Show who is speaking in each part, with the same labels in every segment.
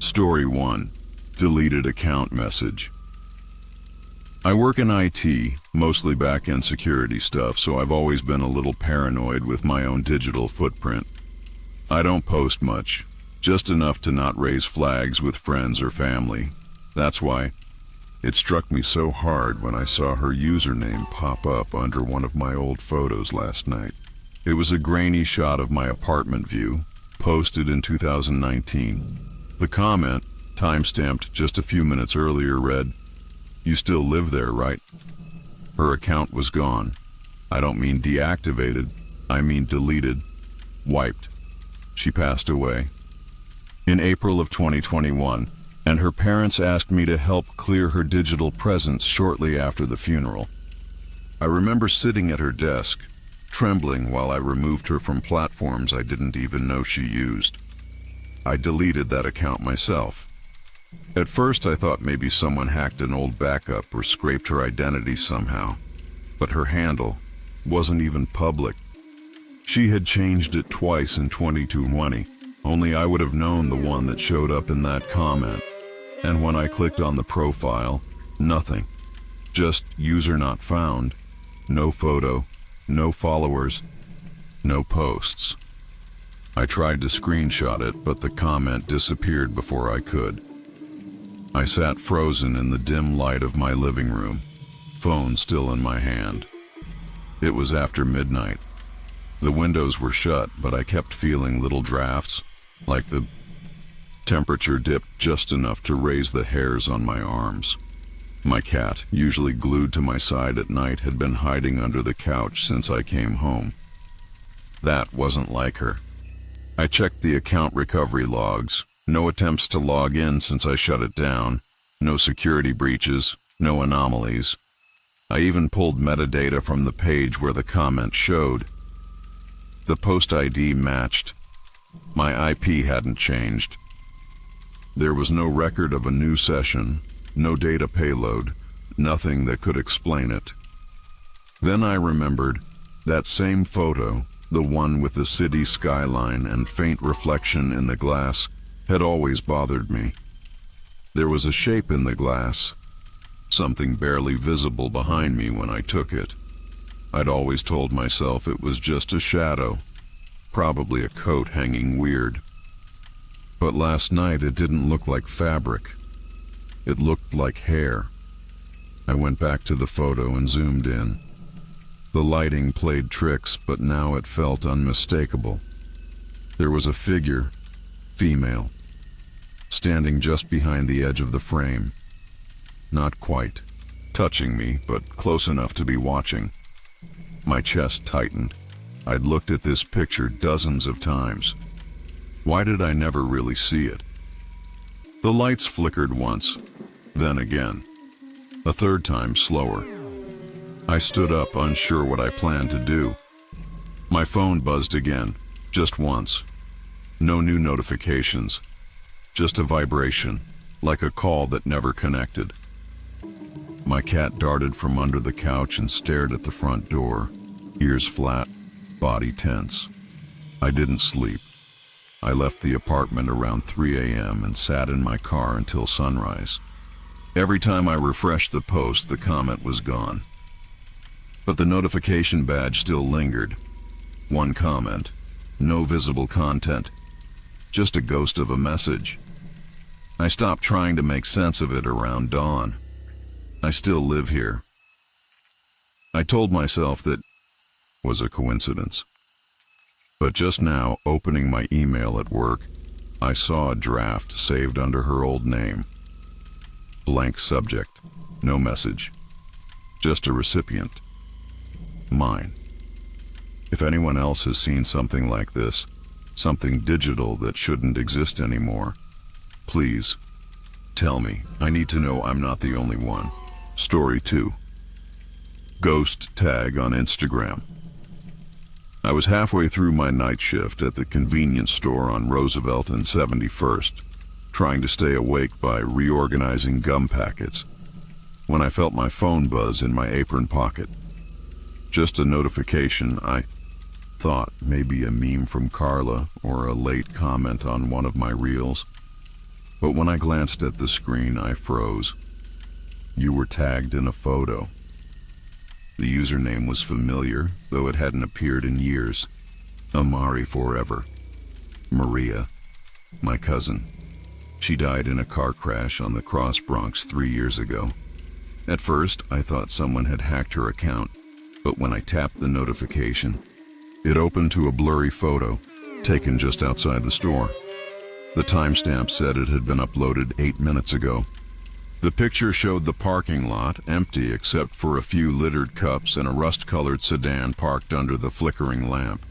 Speaker 1: Story 1. Deleted account message. I work in IT, mostly back-end security stuff, so I've always been a little paranoid with my own digital footprint. I don't post much, just enough to not raise flags with friends or family. That's why it struck me so hard when I saw her username pop up under one of my old photos last night. It was a grainy shot of my apartment view, posted in 2019. The comment, timestamped just a few minutes earlier, read, "You still live there, right?" Her account was gone. I don't mean deactivated, I mean deleted, wiped. She passed away in April of 2021, and her parents asked me to help clear her digital presence shortly after the funeral. I remember sitting at her desk, trembling while I removed her from platforms I didn't even know she used. I deleted that account myself. At first I thought maybe someone hacked an old backup or scraped her identity somehow, but her handle wasn't even public. She had changed it twice in 2020, only I would have known the one that showed up in that comment. And when I clicked on the profile, nothing. Just user not found, no photo, no followers, no posts. I tried to screenshot it, but the comment disappeared before I could. I sat frozen in the dim light of my living room, phone still in my hand. It was after midnight. The windows were shut, but I kept feeling little drafts, like the temperature dipped just enough to raise the hairs on my arms. My cat, usually glued to my side at night, had been hiding under the couch since I came home. That wasn't like her. I checked the account recovery logs. No attempts to log in since I shut it down. No security breaches, no anomalies. I even pulled metadata from the page where the comment showed. The post ID matched. My IP hadn't changed. There was no record of a new session, no data payload, nothing that could explain it. Then I remembered that same photo, the one with the city skyline and faint reflection in the glass, had always bothered me. There was a shape in the glass, something barely visible behind me when I took it. I'd always told myself it was just a shadow, probably a coat hanging weird. But last night it didn't look like fabric. It looked like hair. I went back to the photo and zoomed in. The lighting played tricks, but now it felt unmistakable. There was a figure, female, standing just behind the edge of the frame. Not quite touching me, but close enough to be watching. My chest tightened. I'd looked at this picture dozens of times. Why did I never really see it? The lights flickered once, then again. A third time slower. I stood up, unsure what I planned to do. My phone buzzed again, just once. No new notifications. Just a vibration, like a call that never connected. My cat darted from under the couch and stared at the front door, ears flat, body tense. I didn't sleep. I left the apartment around 3 a.m. and sat in my car until sunrise. Every time I refreshed the post, the comment was gone. But the notification badge still lingered. One comment, no visible content, just a ghost of a message. I stopped trying to make sense of it around dawn. I still live here. I told myself that was a coincidence. But just now, opening my email at work, I saw a draft saved under her old name. Blank subject, no message, just a recipient. Mine. If anyone else has seen something like this, something digital that shouldn't exist anymore, please tell me. I need to know I'm not the only one. Story 2. Ghost tag on Instagram. I was halfway through my night shift at the convenience store on Roosevelt and 71st, trying to stay awake by reorganizing gum packets, when I felt my phone buzz in my apron pocket. Just a notification. I thought maybe a meme from Carla or a late comment on one of my reels. But when I glanced at the screen, I froze. You were tagged in a photo. The username was familiar, though it hadn't appeared in years. Amari forever. Maria, my cousin. She died in a car crash on the Cross Bronx 3 years ago. At first, I thought someone had hacked her account, but when I tapped the notification, it opened to a blurry photo taken just outside the store. The timestamp said it had been uploaded 8 minutes ago. The picture showed the parking lot empty except for a few littered cups and a rust-colored sedan parked under the flickering lamp.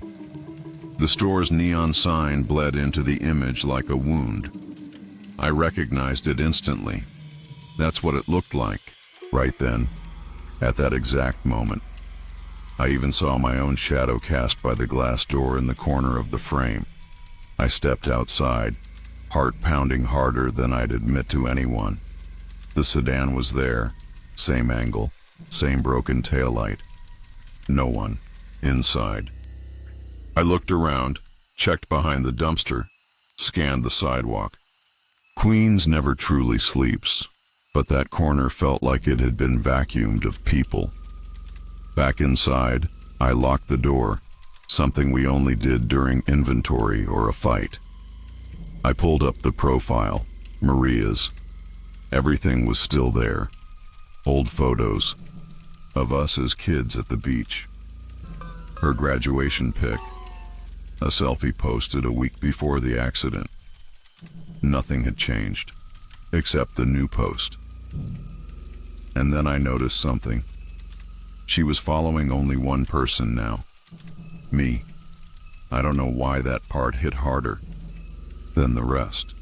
Speaker 1: The store's neon sign bled into the image like a wound. I recognized it instantly. That's what it looked like, right then, at that exact moment. I even saw my own shadow cast by the glass door in the corner of the frame. I stepped outside, heart pounding harder than I'd admit to anyone. The sedan was there, same angle, same broken taillight. No one inside. I looked around, checked behind the dumpster, scanned the sidewalk. Queens never truly sleeps, but that corner felt like it had been vacuumed of people. Back inside, I locked the door, something we only did during inventory or a fight. I pulled up the profile, Maria's. Everything was still there. Old photos of us as kids at the beach. Her graduation pic, a selfie posted a week before the accident. Nothing had changed, except the new post. And then I noticed something. She was following only one person now. Me. I don't know why that part hit harder than the rest.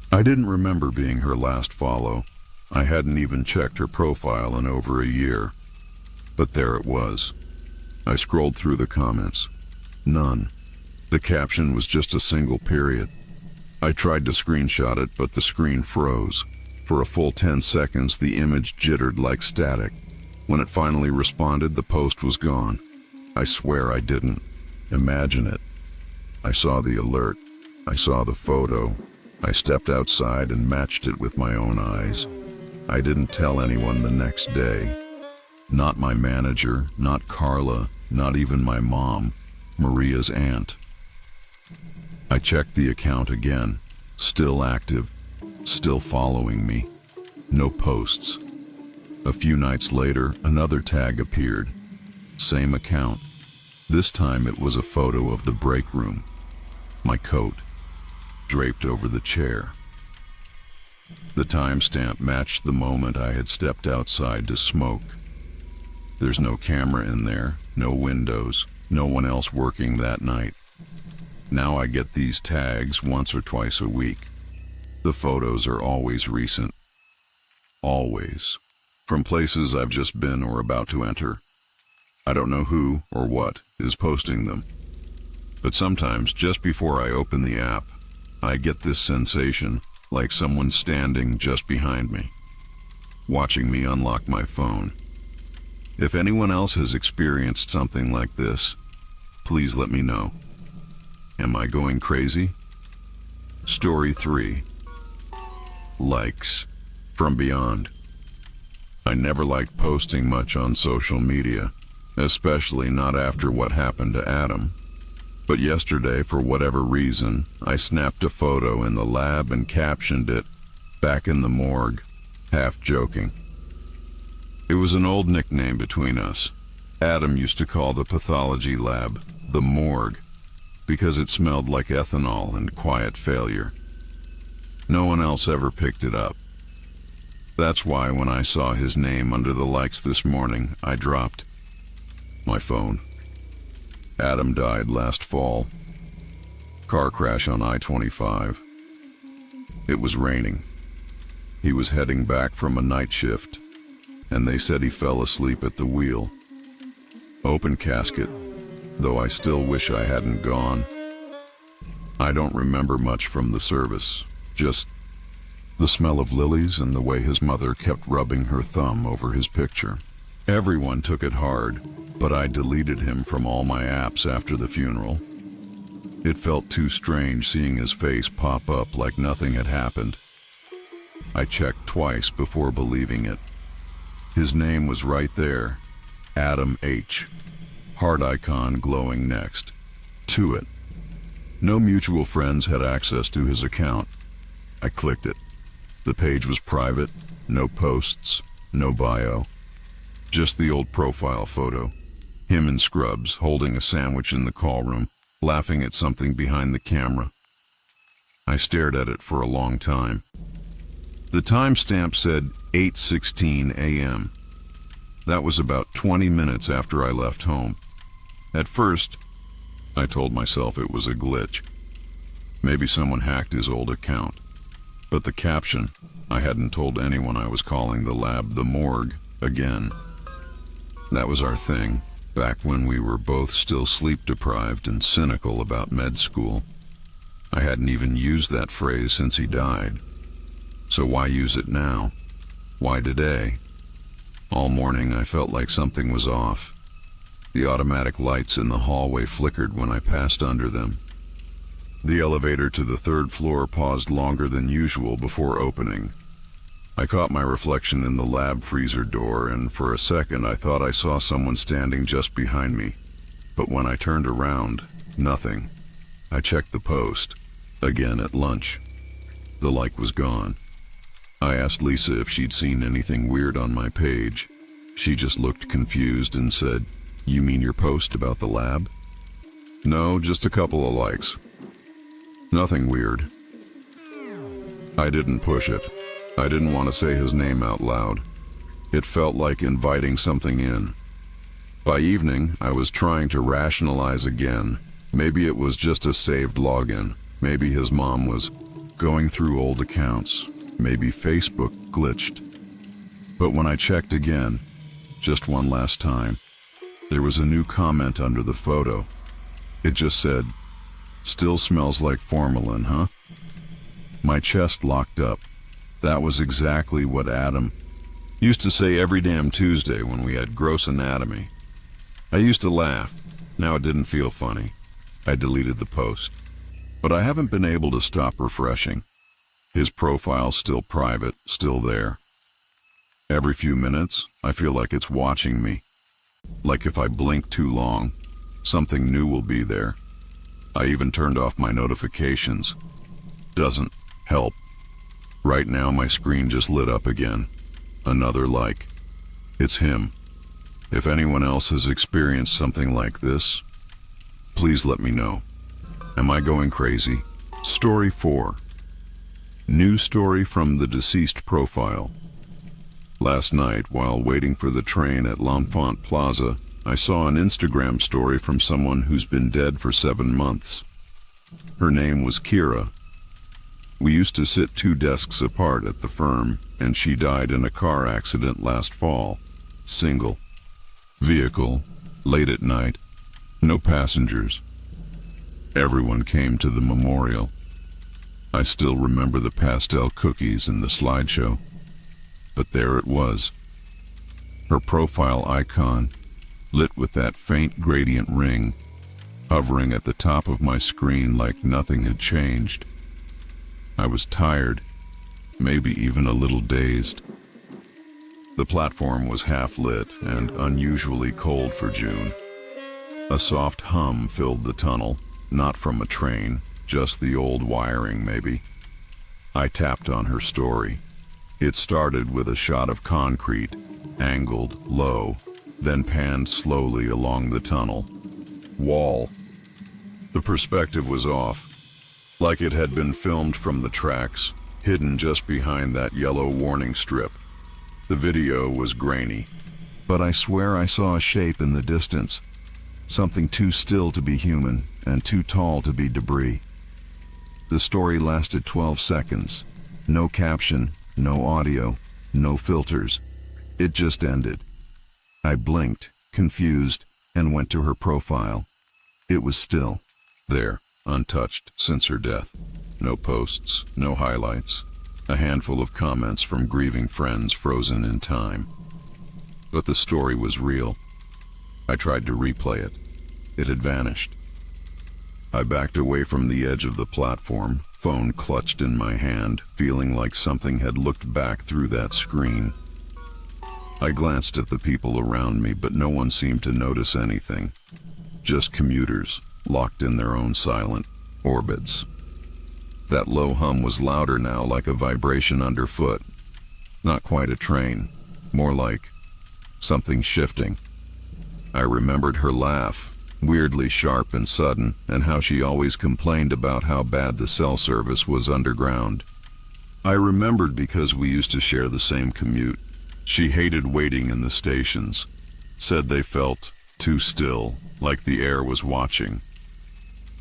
Speaker 1: I didn't remember being her last follow. I hadn't even checked her profile in over a year. But there it was. I scrolled through the comments. None. The caption was just a single period. I tried to screenshot it, but the screen froze. For a full 10 seconds, the image jittered like static. When it finally responded, the post was gone. I swear I didn't imagine it. I saw the alert. I saw the photo. I stepped outside and matched it with my own eyes. I didn't tell anyone the next day. Not my manager, not Carla, not even my mom, Maria's aunt. I checked the account again. Still active. Still following me. No posts. A few nights later, another tag appeared. Same account. This time it was a photo of the break room. My coat, draped over the chair. The timestamp matched the moment I had stepped outside to smoke. There's no camera in there, no windows, no one else working that night. Now I get these tags once or twice a week. The photos are always recent. Always. From places I've just been or about to enter. I don't know who or what is posting them. But sometimes, just before I open the app, I get this sensation like someone's standing just behind me, watching me unlock my phone. If anyone else has experienced something like this, please let me know. Am I going crazy? Story 3. Likes from beyond. I never liked posting much on social media, especially not after what happened to Adam. But yesterday, for whatever reason, I snapped a photo in the lab and captioned it, "Back in the morgue," half joking. It was an old nickname between us. Adam used to call the pathology lab the morgue because it smelled like ethanol and quiet failure. No one else ever picked it up. That's why when I saw his name under the likes this morning, I dropped my phone. Adam died last fall. Car crash on I-25. It was raining. He was heading back from a night shift, and they said he fell asleep at the wheel. Open casket, though I still wish I hadn't gone. I don't remember much from the service, just the smell of lilies and the way his mother kept rubbing her thumb over his picture. Everyone took it hard, but I deleted him from all my apps after the funeral. It felt too strange seeing his face pop up like nothing had happened. I checked twice before believing it. His name was right there, Adam H. Heart icon glowing next to it. No mutual friends had access to his account. I clicked it. The page was private, no posts, no bio. Just the old profile photo. Him in scrubs, holding a sandwich in the call room, laughing at something behind the camera. I stared at it for a long time. The timestamp said 8:16 a.m. That was about 20 minutes after I left home. At first, I told myself it was a glitch. Maybe someone hacked his old account. But the caption, I hadn't told anyone I was calling the lab the morgue again. That was our thing, back when we were both still sleep-deprived and cynical about med school. I hadn't even used that phrase since he died. So why use it now? Why today? All morning I felt like something was off. The automatic lights in the hallway flickered when I passed under them. The elevator to the third floor paused longer than usual before opening. I caught my reflection in the lab freezer door, and for a second I thought I saw someone standing just behind me. But when I turned around, nothing. I checked the post, again at lunch. The like was gone. I asked Lisa if she'd seen anything weird on my page. She just looked confused and said, "You mean your post about the lab?" "No, just a couple of likes. Nothing weird." I didn't push it. I didn't want to say his name out loud. It felt like inviting something in. By evening, I was trying to rationalize again. Maybe it was just a saved login. Maybe his mom was going through old accounts. Maybe Facebook glitched. But when I checked again, just one last time, there was a new comment under the photo. It just said, "Still smells like formalin, huh?" My chest locked up. That was exactly what Adam used to say every damn Tuesday when we had gross anatomy. I used to laugh. Now it didn't feel funny. I deleted the post. But I haven't been able to stop refreshing. His profile's still private, still there. Every few minutes, I feel like it's watching me. Like if I blink too long, something new will be there. I even turned off my notifications. Doesn't help. Right now my screen just lit up again. Another like. It's him. If anyone else has experienced something like this, please let me know. Am I going crazy? Story 4. New story from the deceased profile. Last night, while waiting for the train at L'Enfant Plaza, I saw an Instagram story from someone who's been dead for 7 months. Her name was Kira. We used to sit 2 desks apart at the firm, and she died in a car accident last fall. Single. Vehicle. Late at night. No passengers. Everyone came to the memorial. I still remember the pastel cookies and the slideshow. But there it was. Her profile icon, lit with that faint gradient ring, hovering at the top of my screen like nothing had changed. I was tired, maybe even a little dazed. The platform was half lit and unusually cold for June. A soft hum filled the tunnel, not from a train, just the old wiring maybe. I tapped on her story. It started with a shot of concrete, angled, low, then panned slowly along the tunnel. Wall. The perspective was off, like it had been filmed from the tracks, hidden just behind that yellow warning strip. The video was grainy, but I swear I saw a shape in the distance, something too still to be human and too tall to be debris. The story lasted 12 seconds. No caption, no audio, no filters. It just ended. I blinked, confused, and went to her profile. It was still there, untouched since her death. No posts, no highlights. A handful of comments from grieving friends frozen in time. But the story was real. I tried to replay it. It had vanished. I backed away from the edge of the platform, phone clutched in my hand, feeling like something had looked back through that screen. I glanced at the people around me, but no one seemed to notice anything. Just commuters, locked in their own silent orbits. That low hum was louder now, like a vibration underfoot. Not quite a train, more like something shifting. I remembered her laugh, weirdly sharp and sudden, and how she always complained about how bad the cell service was underground. I remembered because we used to share the same commute. She hated waiting in the stations, said they felt too still, like the air was watching.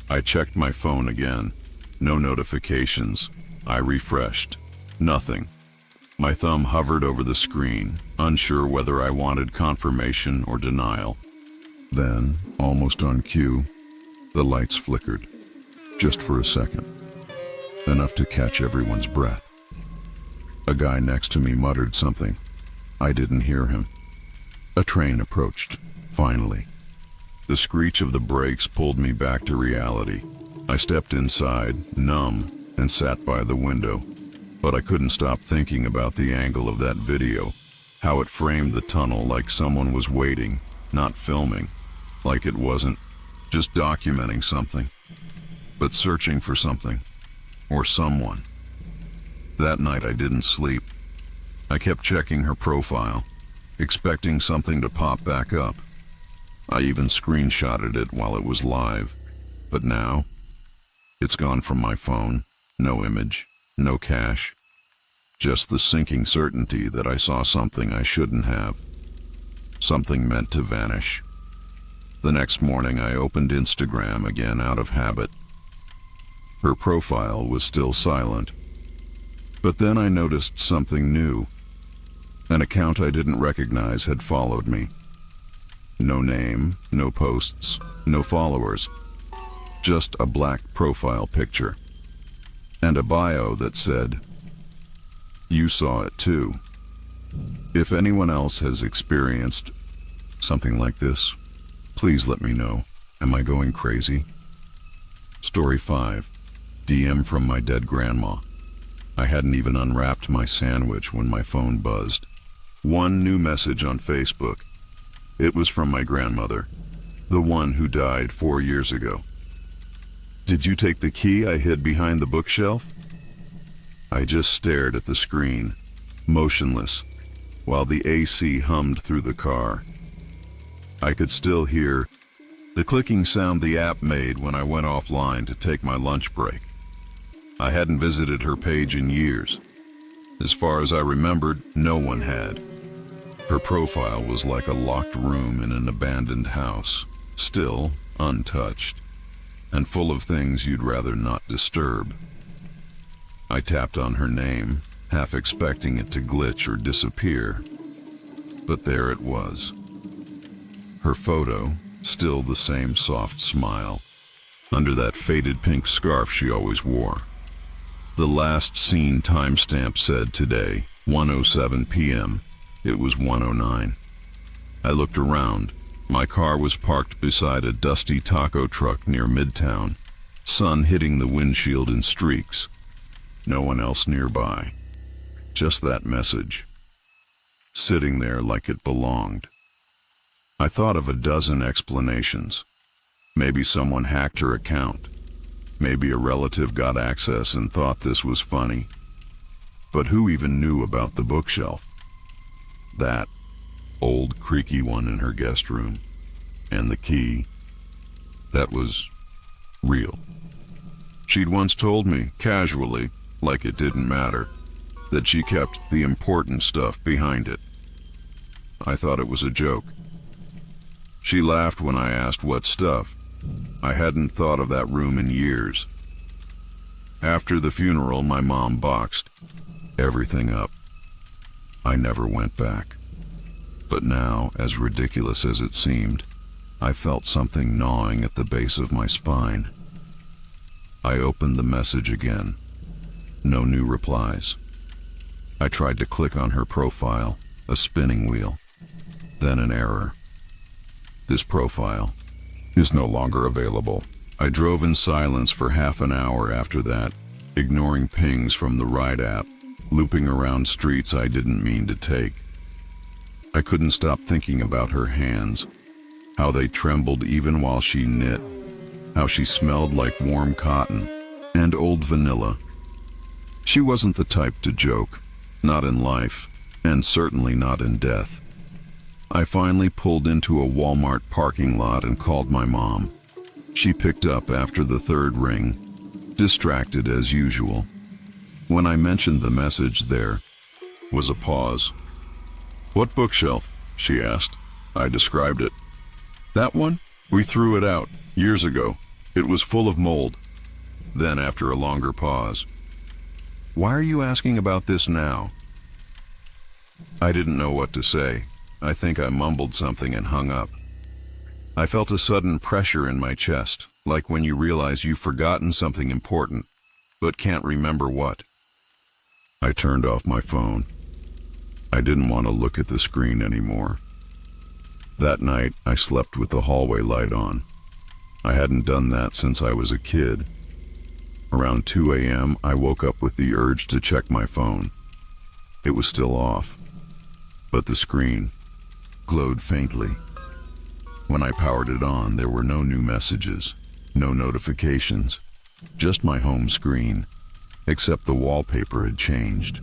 Speaker 1: I checked my phone again. No notifications. I refreshed. Nothing. My thumb hovered over the screen, unsure whether I wanted confirmation or denial. Then, almost on cue, the lights flickered, just for a second, enough to catch everyone's breath. A guy next to me muttered something. I didn't hear him. A train approached, finally. The screech of the brakes pulled me back to reality. I stepped inside, numb, and sat by the window. But I couldn't stop thinking about the angle of that video, how it framed the tunnel like someone was waiting, not filming, like it wasn't just documenting something, but searching for something, or someone. That night I didn't sleep. I kept checking her profile, expecting something to pop back up. I even screenshotted it while it was live, but now, it's gone from my phone. No image, no cache. Just the sinking certainty that I saw something I shouldn't have. Something meant to vanish. The next morning I opened Instagram again out of habit. Her profile was still silent. But then I noticed something new. An account I didn't recognize had followed me. No name, no posts, no followers. Just a black profile picture. And a bio that said, "You saw it too." If anyone else has experienced something like this, please let me know. Am I going crazy? Story 5. DM from my dead grandma. I hadn't even unwrapped my sandwich when my phone buzzed. One new message on Facebook. It was from my grandmother, the one who died 4 years ago. "Did you take the key I hid behind the bookshelf?" I just stared at the screen, motionless, while the AC hummed through the car. I could still hear the clicking sound the app made when I went offline to take my lunch break. I hadn't visited her page in years. As far as I remembered, no one had. Her profile was like a locked room in an abandoned house, still untouched, and full of things you'd rather not disturb. I tapped on her name, half expecting it to glitch or disappear. But there it was. Her photo, still the same soft smile, under that faded pink scarf she always wore. The last seen timestamp said today, 1:07 p.m. It was 1:09. I looked around. My car was parked beside a dusty taco truck near Midtown, sun hitting the windshield in streaks. No one else nearby. Just that message, sitting there like it belonged. I thought of a dozen explanations. Maybe someone hacked her account. Maybe a relative got access and thought this was funny. But who even knew about the bookshelf? That old creaky one in her guest room, and the key, that was real. She'd once told me, casually, like it didn't matter, that she kept the important stuff behind it. I thought it was a joke. She laughed when I asked what stuff. I hadn't thought of that room in years. After the funeral, my mom boxed everything up. I never went back. But now, as ridiculous as it seemed, I felt something gnawing at the base of my spine. I opened the message again. No new replies. I tried to click on her profile, a spinning wheel. Then an error. This profile is no longer available. I drove in silence for half an hour after that, ignoring pings from the ride app, looping around streets I didn't mean to take. I couldn't stop thinking about her hands, how they trembled even while she knit, how she smelled like warm cotton and old vanilla. She wasn't the type to joke, not in life, and certainly not in death. I finally pulled into a Walmart parking lot and called my mom. She picked up after the third ring, distracted as usual. When I mentioned the message, there was a pause. "What bookshelf?" she asked. I described it. "That one? We threw it out years ago. It was full of mold." Then, after a longer pause, "Why are you asking about this now?" I didn't know what to say. I think I mumbled something and hung up. I felt a sudden pressure in my chest, like when you realize you've forgotten something important, but can't remember what. I turned off my phone. I didn't want to look at the screen anymore. That night, I slept with the hallway light on. I hadn't done that since I was a kid. Around 2 a.m., I woke up with the urge to check my phone. It was still off, but the screen glowed faintly. When I powered it on, there were no new messages, no notifications, just my home screen, except the wallpaper had changed.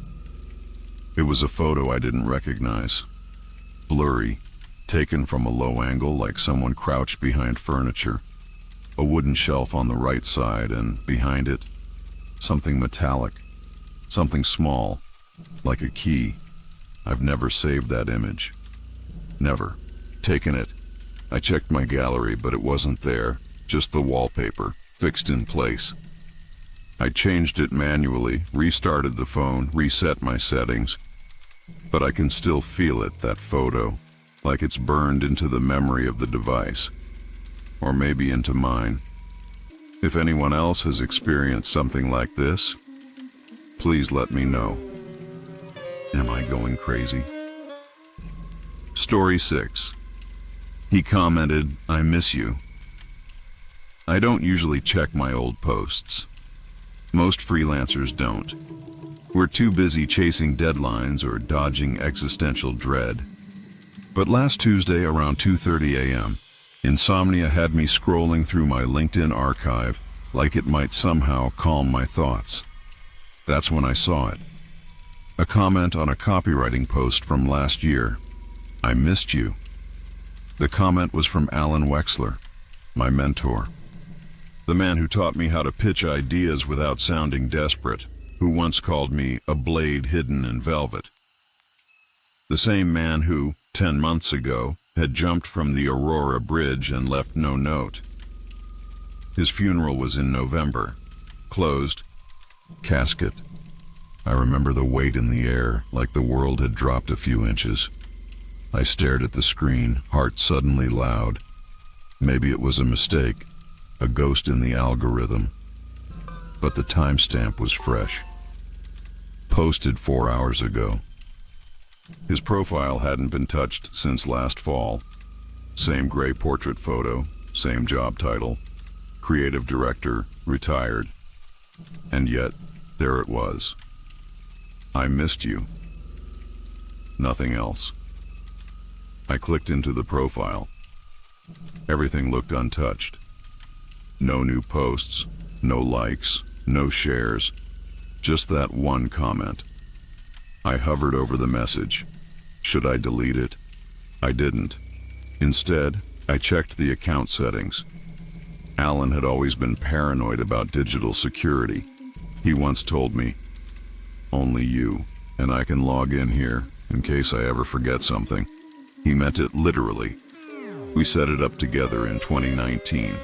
Speaker 1: It was a photo I didn't recognize, blurry, taken from a low angle like someone crouched behind furniture. A wooden shelf on the right side, and behind it, something metallic, something small, like a key. I've never saved that image. Never. Taken it. I checked my gallery, but it wasn't there, just the wallpaper, fixed in place. I changed it manually, restarted the phone, reset my settings, but I can still feel it, that photo, like it's burned into the memory of the device. Or maybe into mine. If anyone else has experienced something like this, please let me know. Am I going crazy? Story 6. He commented, "I miss you." I don't usually check my old posts. Most freelancers don't. We're too busy chasing deadlines or dodging existential dread. But last Tuesday around 2:30 a.m., insomnia had me scrolling through my LinkedIn archive like it might somehow calm my thoughts. That's when I saw it. A comment on a copywriting post from last year. "I missed you." The comment was from Alan Wexler, my mentor. The man who taught me how to pitch ideas without sounding desperate, who once called me a blade hidden in velvet. The same man who, 10 months ago, had jumped from the Aurora Bridge and left no note. His funeral was in November. Closed. Casket. I remember the weight in the air, like the world had dropped a few inches. I stared at the screen, heart suddenly loud. Maybe it was a mistake, a ghost in the algorithm. But the timestamp was fresh. Posted 4 hours ago. His profile hadn't been touched since last fall. Same gray portrait photo, same job title. Creative director, retired. And yet, there it was. "I missed you." Nothing else. I clicked into the profile. Everything looked untouched. No new posts, no likes, no shares, just that one comment. I hovered over the message. Should I delete it? I didn't. Instead, I checked the account settings. Alan had always been paranoid about digital security. He once told me, "Only you, and I can log in here in case I ever forget something." He meant it literally. We set it up together in 2019.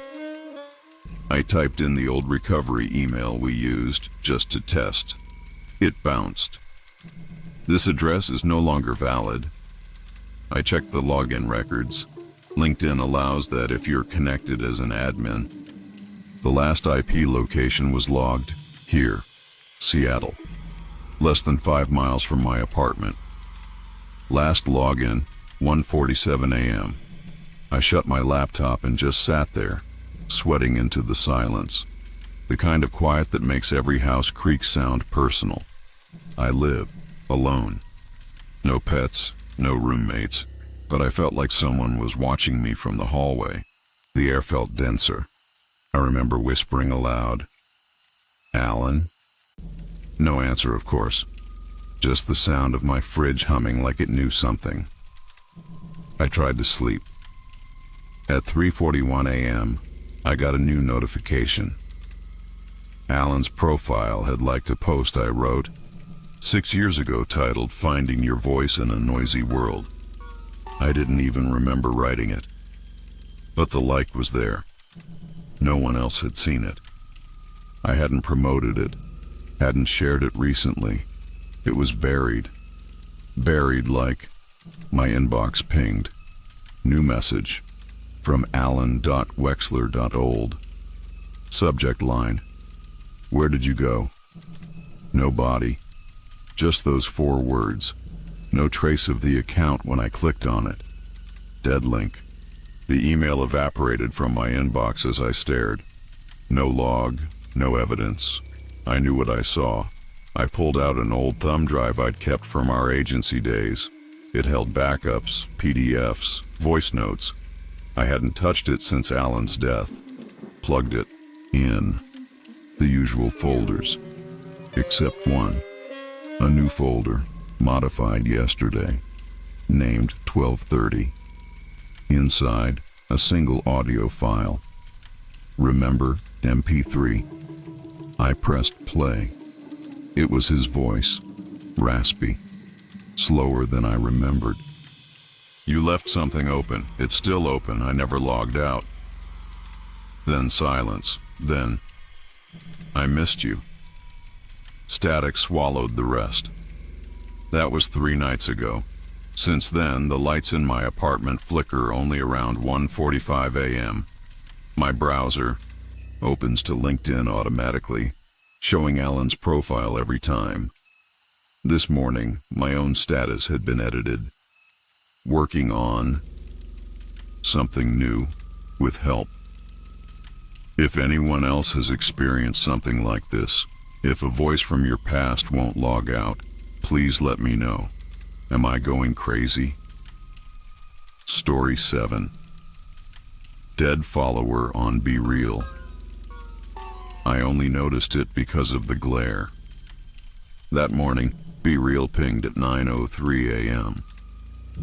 Speaker 1: I typed in the old recovery email we used just to test. It bounced. "This address is no longer valid." I checked the login records. LinkedIn allows that if you're connected as an admin. The last IP location was logged here, Seattle, less than 5 miles from my apartment. Last login, 1:47 a.m. I shut my laptop and just sat there, sweating into the silence, the kind of quiet that makes every house creak sound personal. I live alone. No pets, no roommates, but I felt like someone was watching me from the hallway. The air felt denser. I remember whispering aloud, "Alan?" No answer, of course. Just the sound of my fridge humming like it knew something. I tried to sleep. At 3:41 a.m., I got a new notification. Alan's profile had liked a post I wrote 6 years ago titled "Finding Your Voice in a Noisy World." I didn't even remember writing it. But the like was there. No one else had seen it. I hadn't promoted it, hadn't shared it recently. It was buried. Buried like my inbox pinged. New message from alan.wexler.old. Subject line: "Where did you go?" No body. Just those 4 words. No trace of the account when I clicked on it. Dead link. The email evaporated from my inbox as I stared. No log, no evidence. I knew what I saw. I pulled out an old thumb drive I'd kept from our agency days. It held backups, PDFs, voice notes. I hadn't touched it since Alan's death. Plugged it in. The usual folders. Except one. A new folder, modified yesterday. Named 1230. Inside, a single audio file. Remember MP3. I pressed play. It was his voice, raspy, slower than I remembered. "You left something open. It's still open. I never logged out." Then silence. Then, "I missed you." Static swallowed the rest. That was 3 nights ago. Since then, the lights in my apartment flicker only around 1:45 a.m. My browser opens to LinkedIn automatically, showing Alan's profile every time. This morning, my own status had been edited. Working on something new, with help. If anyone else has experienced something like this, if a voice from your past won't log out, please let me know. Am I going crazy? Story 7. Dead follower on Be Real. I only noticed it because of the glare. That morning, Be Real pinged at 9:03 a.m.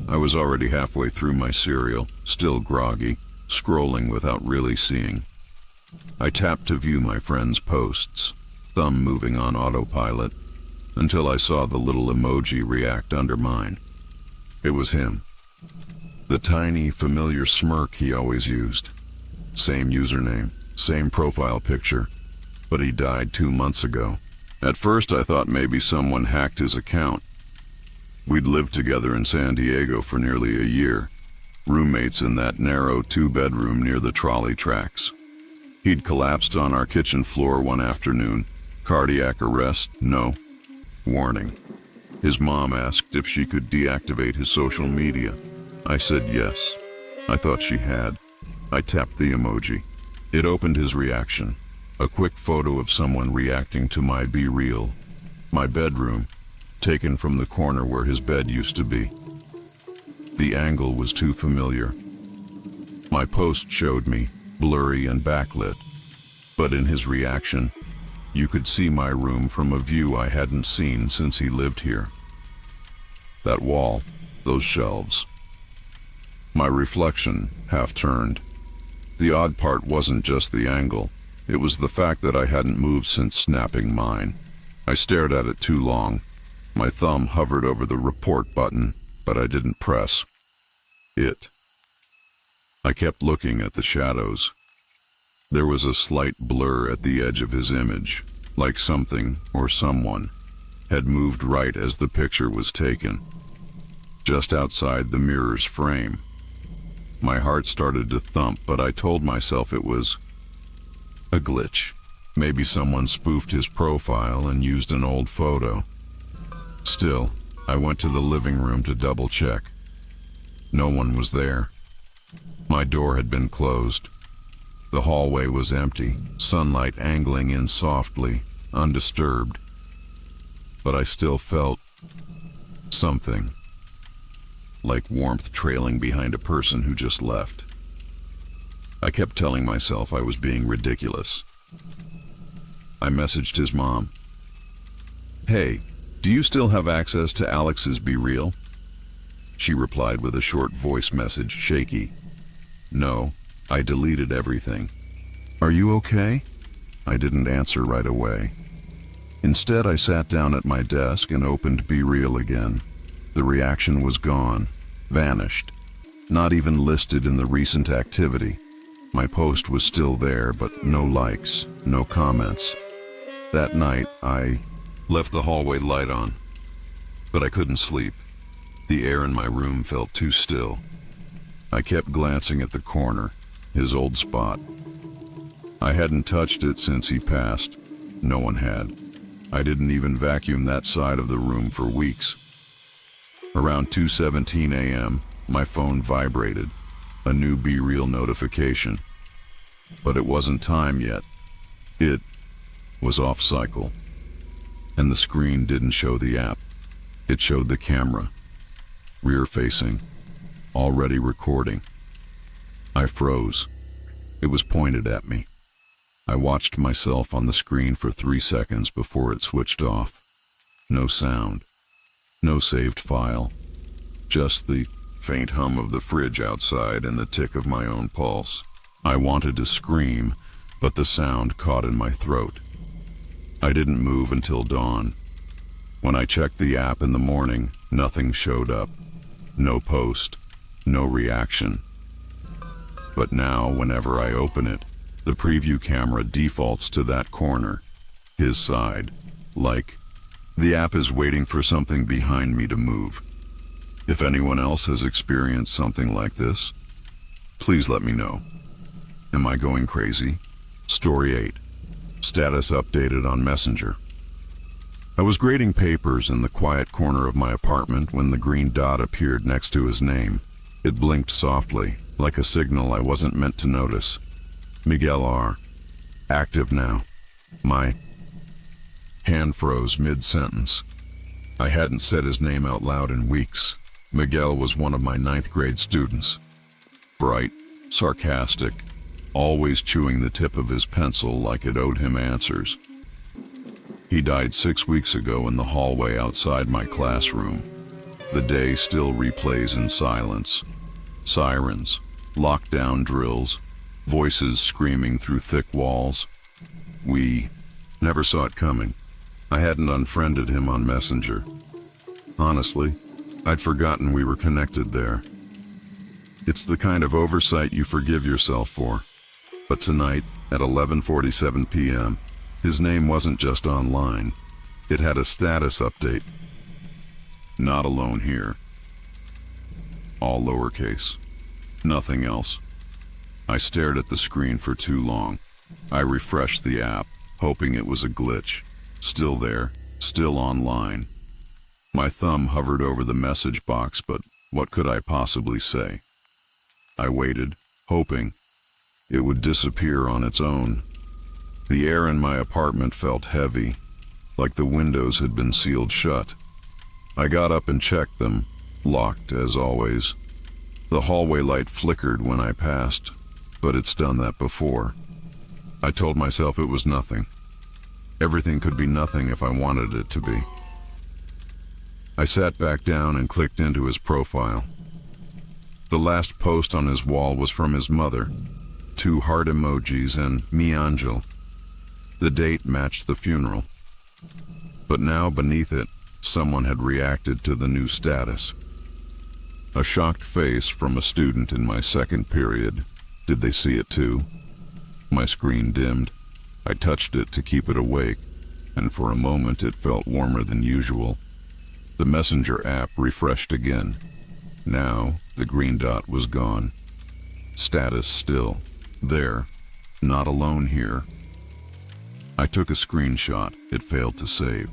Speaker 1: I was already halfway through my cereal, still groggy, scrolling without really seeing. I tapped to view my friend's posts, thumb moving on autopilot, until I saw the little emoji react under mine. It was him. The tiny, familiar smirk he always used. Same username, same profile picture, but he died 2 months ago. At first I thought maybe someone hacked his account. We'd lived together in San Diego for nearly a year, roommates in that narrow 2-bedroom near the trolley tracks. He'd collapsed on our kitchen floor one afternoon. Cardiac arrest? No. Warning. His mom asked if she could deactivate his social media. I said yes. I thought she had. I tapped the emoji. It opened his reaction. A quick photo of someone reacting to my Be Real. My bedroom, taken from the corner where his bed used to be. The angle was too familiar. My post showed me, blurry and backlit, but in his reaction, you could see my room from a view I hadn't seen since he lived here. That wall, those shelves. My reflection, half turned. The odd part wasn't just the angle. It was the fact that I hadn't moved since snapping mine. I stared at it too long. My thumb hovered over the report button, but I didn't press it. I kept looking at the shadows. There was a slight blur at the edge of his image, like something or someone had moved right as the picture was taken, just outside the mirror's frame. My heart started to thump, but I told myself it was a glitch. Maybe someone spoofed his profile and used an old photo. Still, I went to the living room to double check. No one was there. My door had been closed. The hallway was empty, sunlight angling in softly, undisturbed. But I still felt something, like warmth trailing behind a person who just left. I kept telling myself I was being ridiculous. I messaged his mom. "Hey, do you still have access to Alex's Be Real?" She replied with a short voice message, shaky. "No, I deleted everything." "Are you okay?" I didn't answer right away. Instead, I sat down at my desk and opened Be Real again. The reaction was gone, vanished, not even listed in the recent activity. My post was still there, but no likes, no comments. That night, I left the hallway light on, but I couldn't sleep. The air in my room felt too still. I kept glancing at the corner, his old spot. I hadn't touched it since he passed. No one had. I didn't even vacuum that side of the room for weeks. Around 2:17 a.m., my phone vibrated, a new Be Real notification. But it wasn't time yet. It was off cycle. And the screen didn't show the app. It showed the camera, rear-facing, already recording. I froze. It was pointed at me. I watched myself on the screen for 3 seconds before it switched off. No sound. No saved file. Just the faint hum of the fridge outside and the tick of my own pulse. I wanted to scream, but the sound caught in my throat. I didn't move until dawn. When I checked the app in the morning, nothing showed up. No post, no reaction. But now, whenever I open it, the preview camera defaults to that corner, his side, like the app is waiting for something behind me to move. If anyone else has experienced something like this, please let me know. Am I going crazy? Story 8. Status updated on Messenger. I was grading papers in the quiet corner of my apartment when the green dot appeared next to his name. It blinked softly, like a signal I wasn't meant to notice. Miguel R. Active now. My hand froze mid-sentence. I hadn't said his name out loud in weeks. Miguel was one of my 9th grade students. Bright, sarcastic, always chewing the tip of his pencil like it owed him answers. He died 6 weeks ago in the hallway outside my classroom. The day still replays in silence. Sirens, lockdown drills, voices screaming through thick walls. We never saw it coming. I hadn't unfriended him on Messenger. Honestly, I'd forgotten we were connected there. It's the kind of oversight you forgive yourself for. But tonight, at 11:47 p.m., his name wasn't just online. It had a status update. Not alone here. All lowercase. Nothing else. I stared at the screen for too long. I refreshed the app, hoping it was a glitch. Still there, still online. My thumb hovered over the message box, but what could I possibly say? I waited, hoping it would disappear on its own. The air in my apartment felt heavy, like the windows had been sealed shut. I got up and checked them, locked as always. The hallway light flickered when I passed, but it's done that before. I told myself it was nothing. Everything could be nothing if I wanted it to be. I sat back down and clicked into his profile. The last post on his wall was from his mother, 2 heart emojis and Mi Angel. The date matched the funeral. But now beneath it, someone had reacted to the new status. A shocked face from a student in my 2nd period. Did they see it too? My screen dimmed. I touched it to keep it awake, and for a moment it felt warmer than usual. The Messenger app refreshed again. Now, the green dot was gone. Status still. There. Not alone here. I took a screenshot. It failed to save.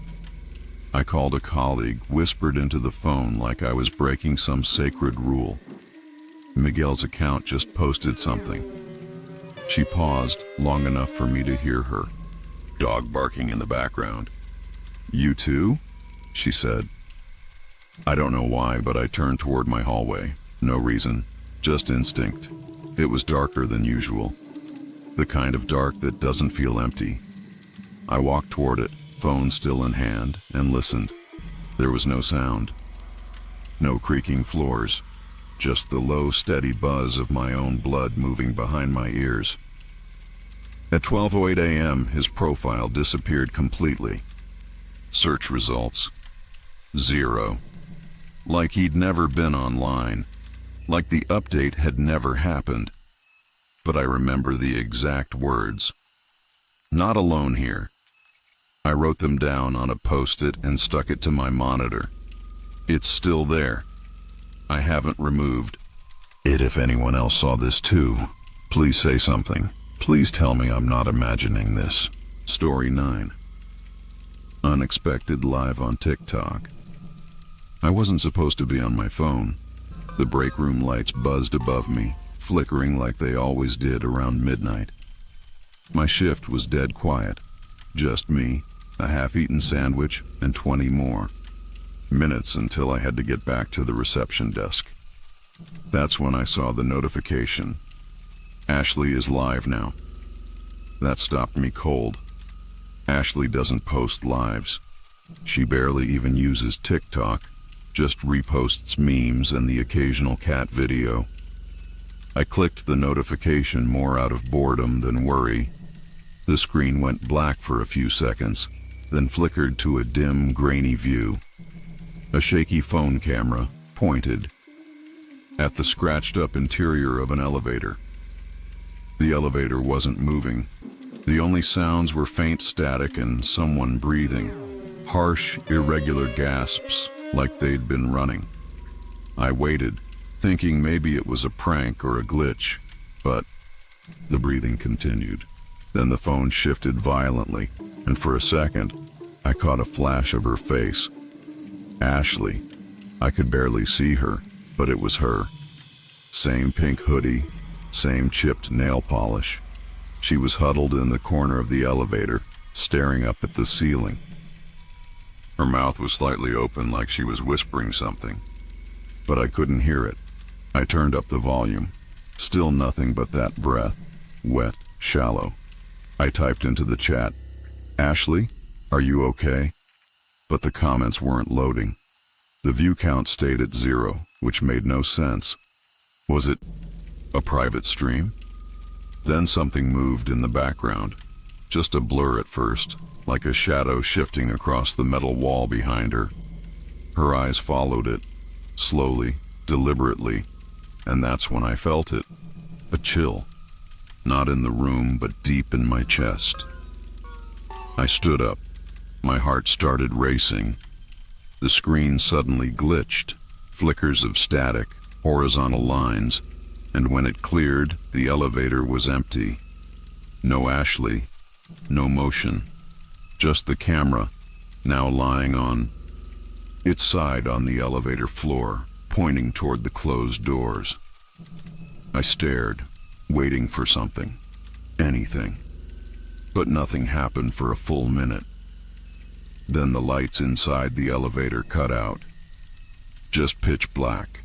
Speaker 1: I called a colleague, whispered into the phone like I was breaking some sacred rule. Miguel's account just posted something. She paused long enough for me to hear her dog barking in the background. "You too?" she said. I don't know why, but I turned toward my hallway. No reason, just instinct. It was darker than usual. The kind of dark that doesn't feel empty. I walked toward it, phone still in hand, and listened. There was no sound. No creaking floors. Just the low, steady buzz of my own blood moving behind my ears. At 12:08 a.m., his profile disappeared completely. Search results. 0. Like he'd never been online. Like the update had never happened. But I remember the exact words. "Not alone here." I wrote them down on a post-it and stuck it to my monitor. It's still there. I haven't removed it. If anyone else saw this too, please say something. Please tell me I'm not imagining this. Story 9. Unexpected live on TikTok. I wasn't supposed to be on my phone. The break room lights buzzed above me, flickering like they always did around midnight. My shift was dead quiet. Just me, a half-eaten sandwich, and 20 more minutes until I had to get back to the reception desk. That's when I saw the notification. Ashley is live now. That stopped me cold. Ashley doesn't post lives. She barely even uses TikTok, just reposts memes and the occasional cat video. I clicked the notification more out of boredom than worry. The screen went black for a few seconds, then flickered to a dim, grainy view. A shaky phone camera pointed at the scratched-up interior of an elevator. The elevator wasn't moving. The only sounds were faint static and someone breathing. Harsh, irregular gasps, like they'd been running. I waited, thinking maybe it was a prank or a glitch, but the breathing continued. Then the phone shifted violently, and for a second, I caught a flash of her face. Ashley. I could barely see her, but it was her. Same pink hoodie, same chipped nail polish. She was huddled in the corner of the elevator, staring up at the ceiling. Her mouth was slightly open like she was whispering something, but I couldn't hear it. I turned up the volume. Still nothing but that breath, wet, shallow. I typed into the chat, "Ashley, are you okay?" But the comments weren't loading. The view count stayed at 0, which made no sense. Was it a private stream? Then something moved in the background. Just a blur at first, like a shadow shifting across the metal wall behind her. Her eyes followed it, slowly, deliberately, and that's when I felt it. A chill. Not in the room, but deep in my chest. I stood up. My heart started racing. The screen suddenly glitched, flickers of static, horizontal lines, and when it cleared, the elevator was empty. No Ashley, no motion, just the camera, now lying on its side on the elevator floor, pointing toward the closed doors. I stared, waiting for something, anything, but nothing happened for a full minute. Then the lights inside the elevator cut out. Just pitch black.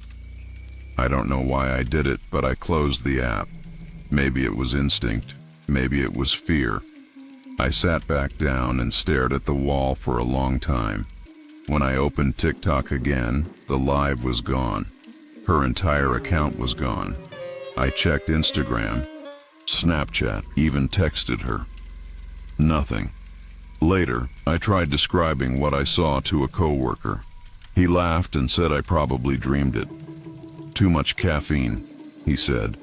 Speaker 1: I don't know why I did it, but I closed the app. Maybe it was instinct, maybe it was fear. I sat back down and stared at the wall for a long time. When I opened TikTok again, the live was gone. Her entire account was gone. I checked Instagram, Snapchat, even texted her. Nothing. Later, I tried describing what I saw to a coworker. He laughed and said I probably dreamed it. "Too much caffeine," he said.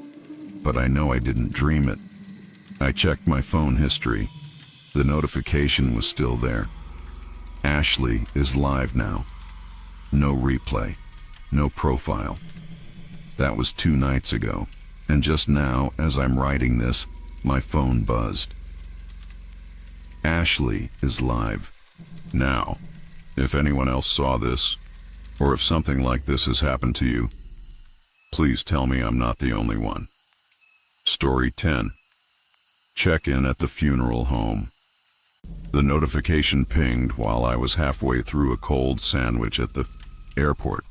Speaker 1: But I know I didn't dream it. I checked my phone history. The notification was still there. Ashley is live now. No replay, no profile. That was 2 nights ago, and just now, as I'm writing this, my phone buzzed. Ashley is live now. If anyone else saw this, or if something like this has happened to you, please tell me I'm not the only one. Story 10. Check-in at the funeral home. The notification pinged while I was halfway through a cold sandwich at the airport.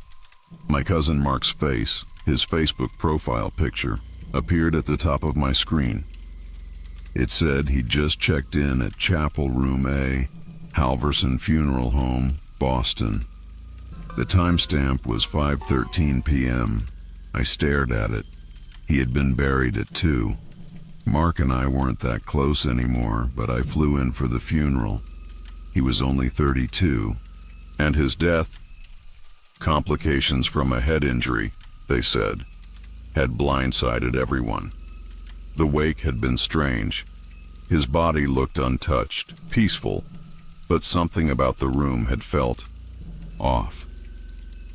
Speaker 1: My cousin Mark's face, his Facebook profile picture, appeared at the top of my screen. It said he'd just checked in at Chapel Room A, Halverson Funeral Home, Boston. The timestamp was 5:13 p.m. I stared at it. He had been buried at 2. Mark and I weren't that close anymore, but I flew in for the funeral. He was only 32. And his death? Complications from a head injury, they said, had blindsided everyone. The wake had been strange. His body looked untouched, peaceful, but something about the room had felt off.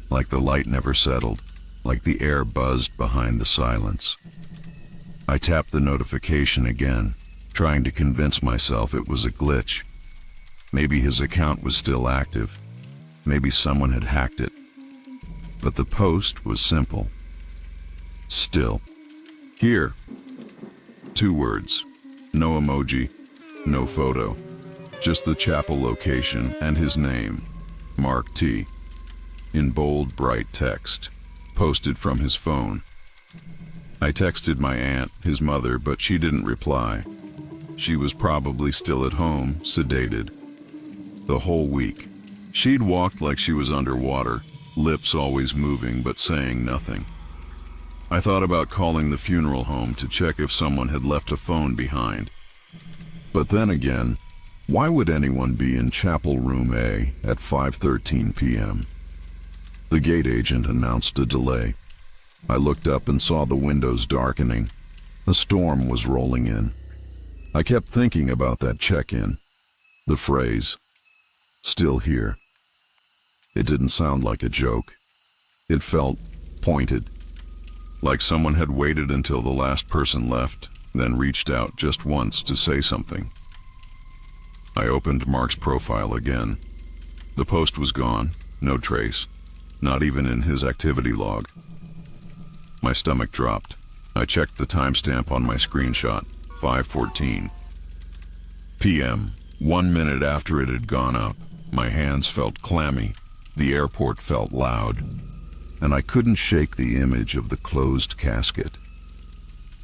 Speaker 1: Like the light never settled, like the air buzzed behind the silence. I tapped the notification again, trying to convince myself it was a glitch. Maybe his account was still active. Maybe someone had hacked it. But the post was simple. Still. Here. 2 words. No emoji, no photo. Just the chapel location and his name, Mark T. In bold, bright text, posted from his phone. I texted my aunt, his mother, but she didn't reply. She was probably still at home, sedated. The whole week, she'd walked like she was underwater, lips always moving but saying nothing. I thought about calling the funeral home to check if someone had left a phone behind. But then again, why would anyone be in Chapel Room A at 5:13 p.m.? The gate agent announced a delay. I looked up and saw the windows darkening. A storm was rolling in. I kept thinking about that check-in. The phrase, "Still here." It didn't sound like a joke. It felt pointed, like someone had waited until the last person left, then reached out just once to say something. I opened Mark's profile again. The post was gone, no trace, not even in his activity log. My stomach dropped. I checked the timestamp on my screenshot, 5:14 p.m. 1 minute after it had gone up, my hands felt clammy, the airport felt loud, and I couldn't shake the image of the closed casket,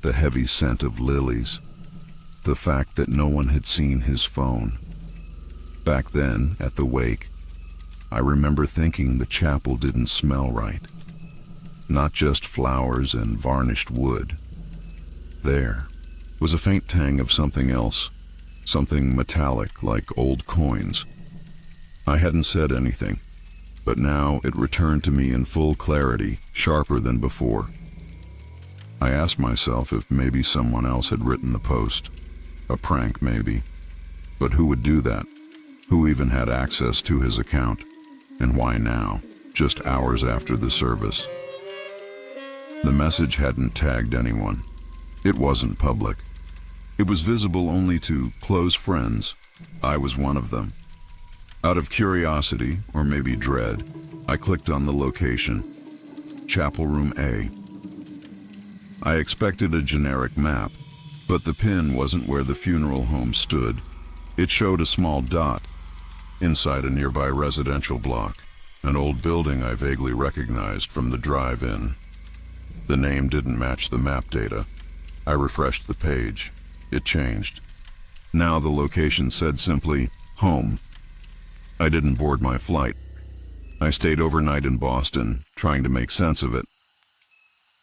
Speaker 1: the heavy scent of lilies, the fact that no one had seen his phone. Back then, at the wake, I remember thinking the chapel didn't smell right. Not just flowers and varnished wood. There was a faint tang of something else, something metallic like old coins. I hadn't said anything, but now it returned to me in full clarity, sharper than before. I asked myself if maybe someone else had written the post. A prank, maybe. But who would do that? Who even had access to his account? And why now, just hours after the service? The message hadn't tagged anyone. It wasn't public. It was visible only to close friends. I was one of them. Out of curiosity, or maybe dread, I clicked on the location. Chapel Room A. I expected a generic map, but the pin wasn't where the funeral home stood. It showed a small dot inside a nearby residential block, an old building I vaguely recognized from the drive-in. The name didn't match the map data. I refreshed the page. It changed. Now the location said simply, home. I didn't board my flight. I stayed overnight in Boston, trying to make sense of it.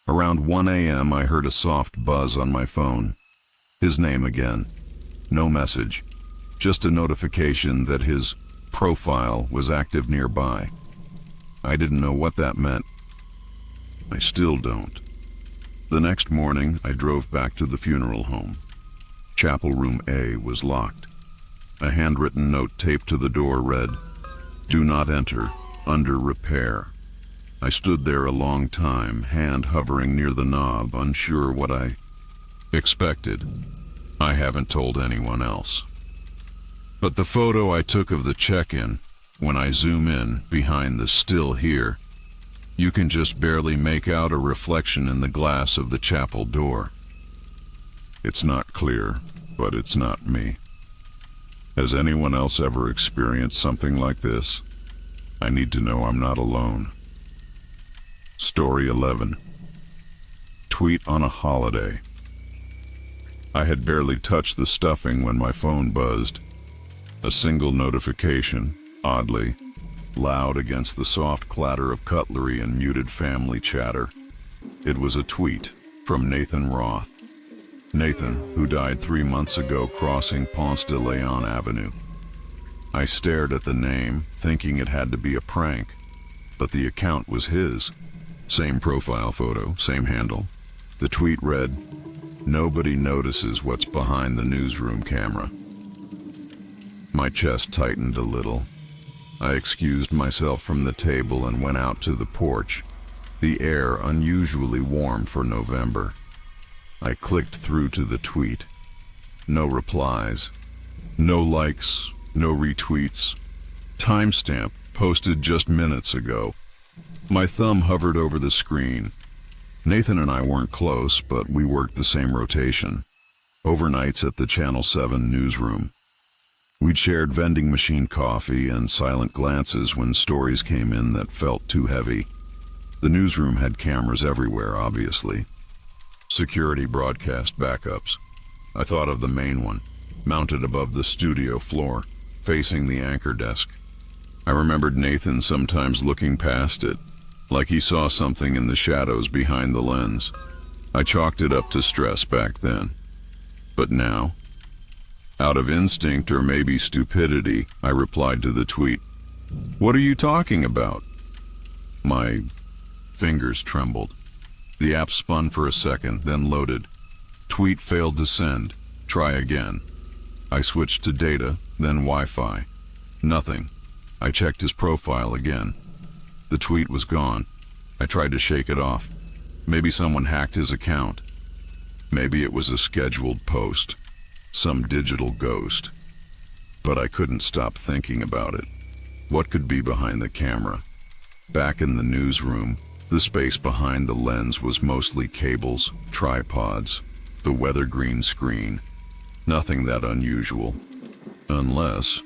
Speaker 1: Around 1 a.m. I heard a soft buzz on my phone. His name again. No message. Just a notification that his profile was active nearby. I didn't know what that meant. I still don't. The next morning, I drove back to the funeral home. Chapel Room A was locked. A handwritten note taped to the door read, "Do not enter, under repair." I stood there a long time, hand hovering near the knob, unsure what I expected. I haven't told anyone else. But the photo I took of the check-in, when I zoom in behind the "still here," you can just barely make out a reflection in the glass of the chapel door. It's not clear, but it's not me. Has anyone else ever experienced something like this? I need to know I'm not alone. Story 11. Tweet on a holiday. I had barely touched the stuffing when my phone buzzed. A single notification, oddly, loud against the soft clatter of cutlery and muted family chatter. It was a tweet from Nathan Roth. Nathan, who died 3 months ago crossing Ponce de Leon Avenue. I stared at the name, thinking it had to be a prank, but the account was his. Same profile photo, same handle. The tweet read, "Nobody notices what's behind the newsroom camera." My chest tightened a little. I excused myself from the table and went out to the porch, the air unusually warm for November. I clicked through to the tweet. No replies. No likes, no retweets. Timestamp posted just minutes ago. My thumb hovered over the screen. Nathan and I weren't close, but we worked the same rotation. Overnights at the Channel 7 newsroom. We'd shared vending machine coffee and silent glances when stories came in that felt too heavy. The newsroom had cameras everywhere, obviously. Security broadcast backups. I thought of the main one, mounted above the studio floor, facing the anchor desk. I remembered Nathan sometimes looking past it, like he saw something in the shadows behind the lens. I chalked it up to stress back then. But now, out of instinct or maybe stupidity, I replied to the tweet. "What are you talking about?" My fingers trembled. The app spun for a second, then loaded. Tweet failed to send. Try again. I switched to data, then Wi-Fi. Nothing. I checked his profile again. The tweet was gone. I tried to shake it off. Maybe someone hacked his account. Maybe it was a scheduled post. Some digital ghost. But I couldn't stop thinking about it. What could be behind the camera? Back in the newsroom, the space behind the lens was mostly cables, tripods, the weather green screen. Nothing that unusual. Unless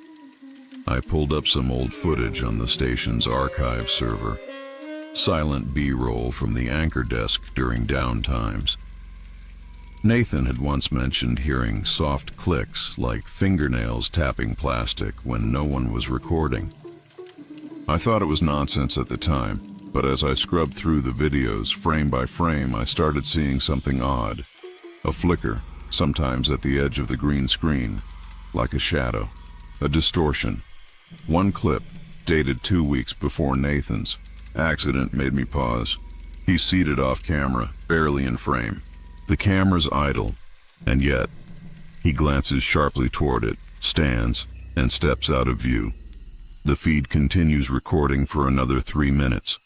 Speaker 1: I pulled up some old footage on the station's archive server. Silent B-roll from the anchor desk during downtimes. Nathan had once mentioned hearing soft clicks like fingernails tapping plastic when no one was recording. I thought it was nonsense at the time, but as I scrubbed through the videos frame by frame, I started seeing something odd. A flicker, sometimes at the edge of the green screen, like a shadow, a distortion. One clip, dated 2 weeks before Nathan's accident, made me pause. He's seated off camera, barely in frame. The camera's idle, and yet he glances sharply toward it, stands, and steps out of view. The feed continues recording for another 3 minutes.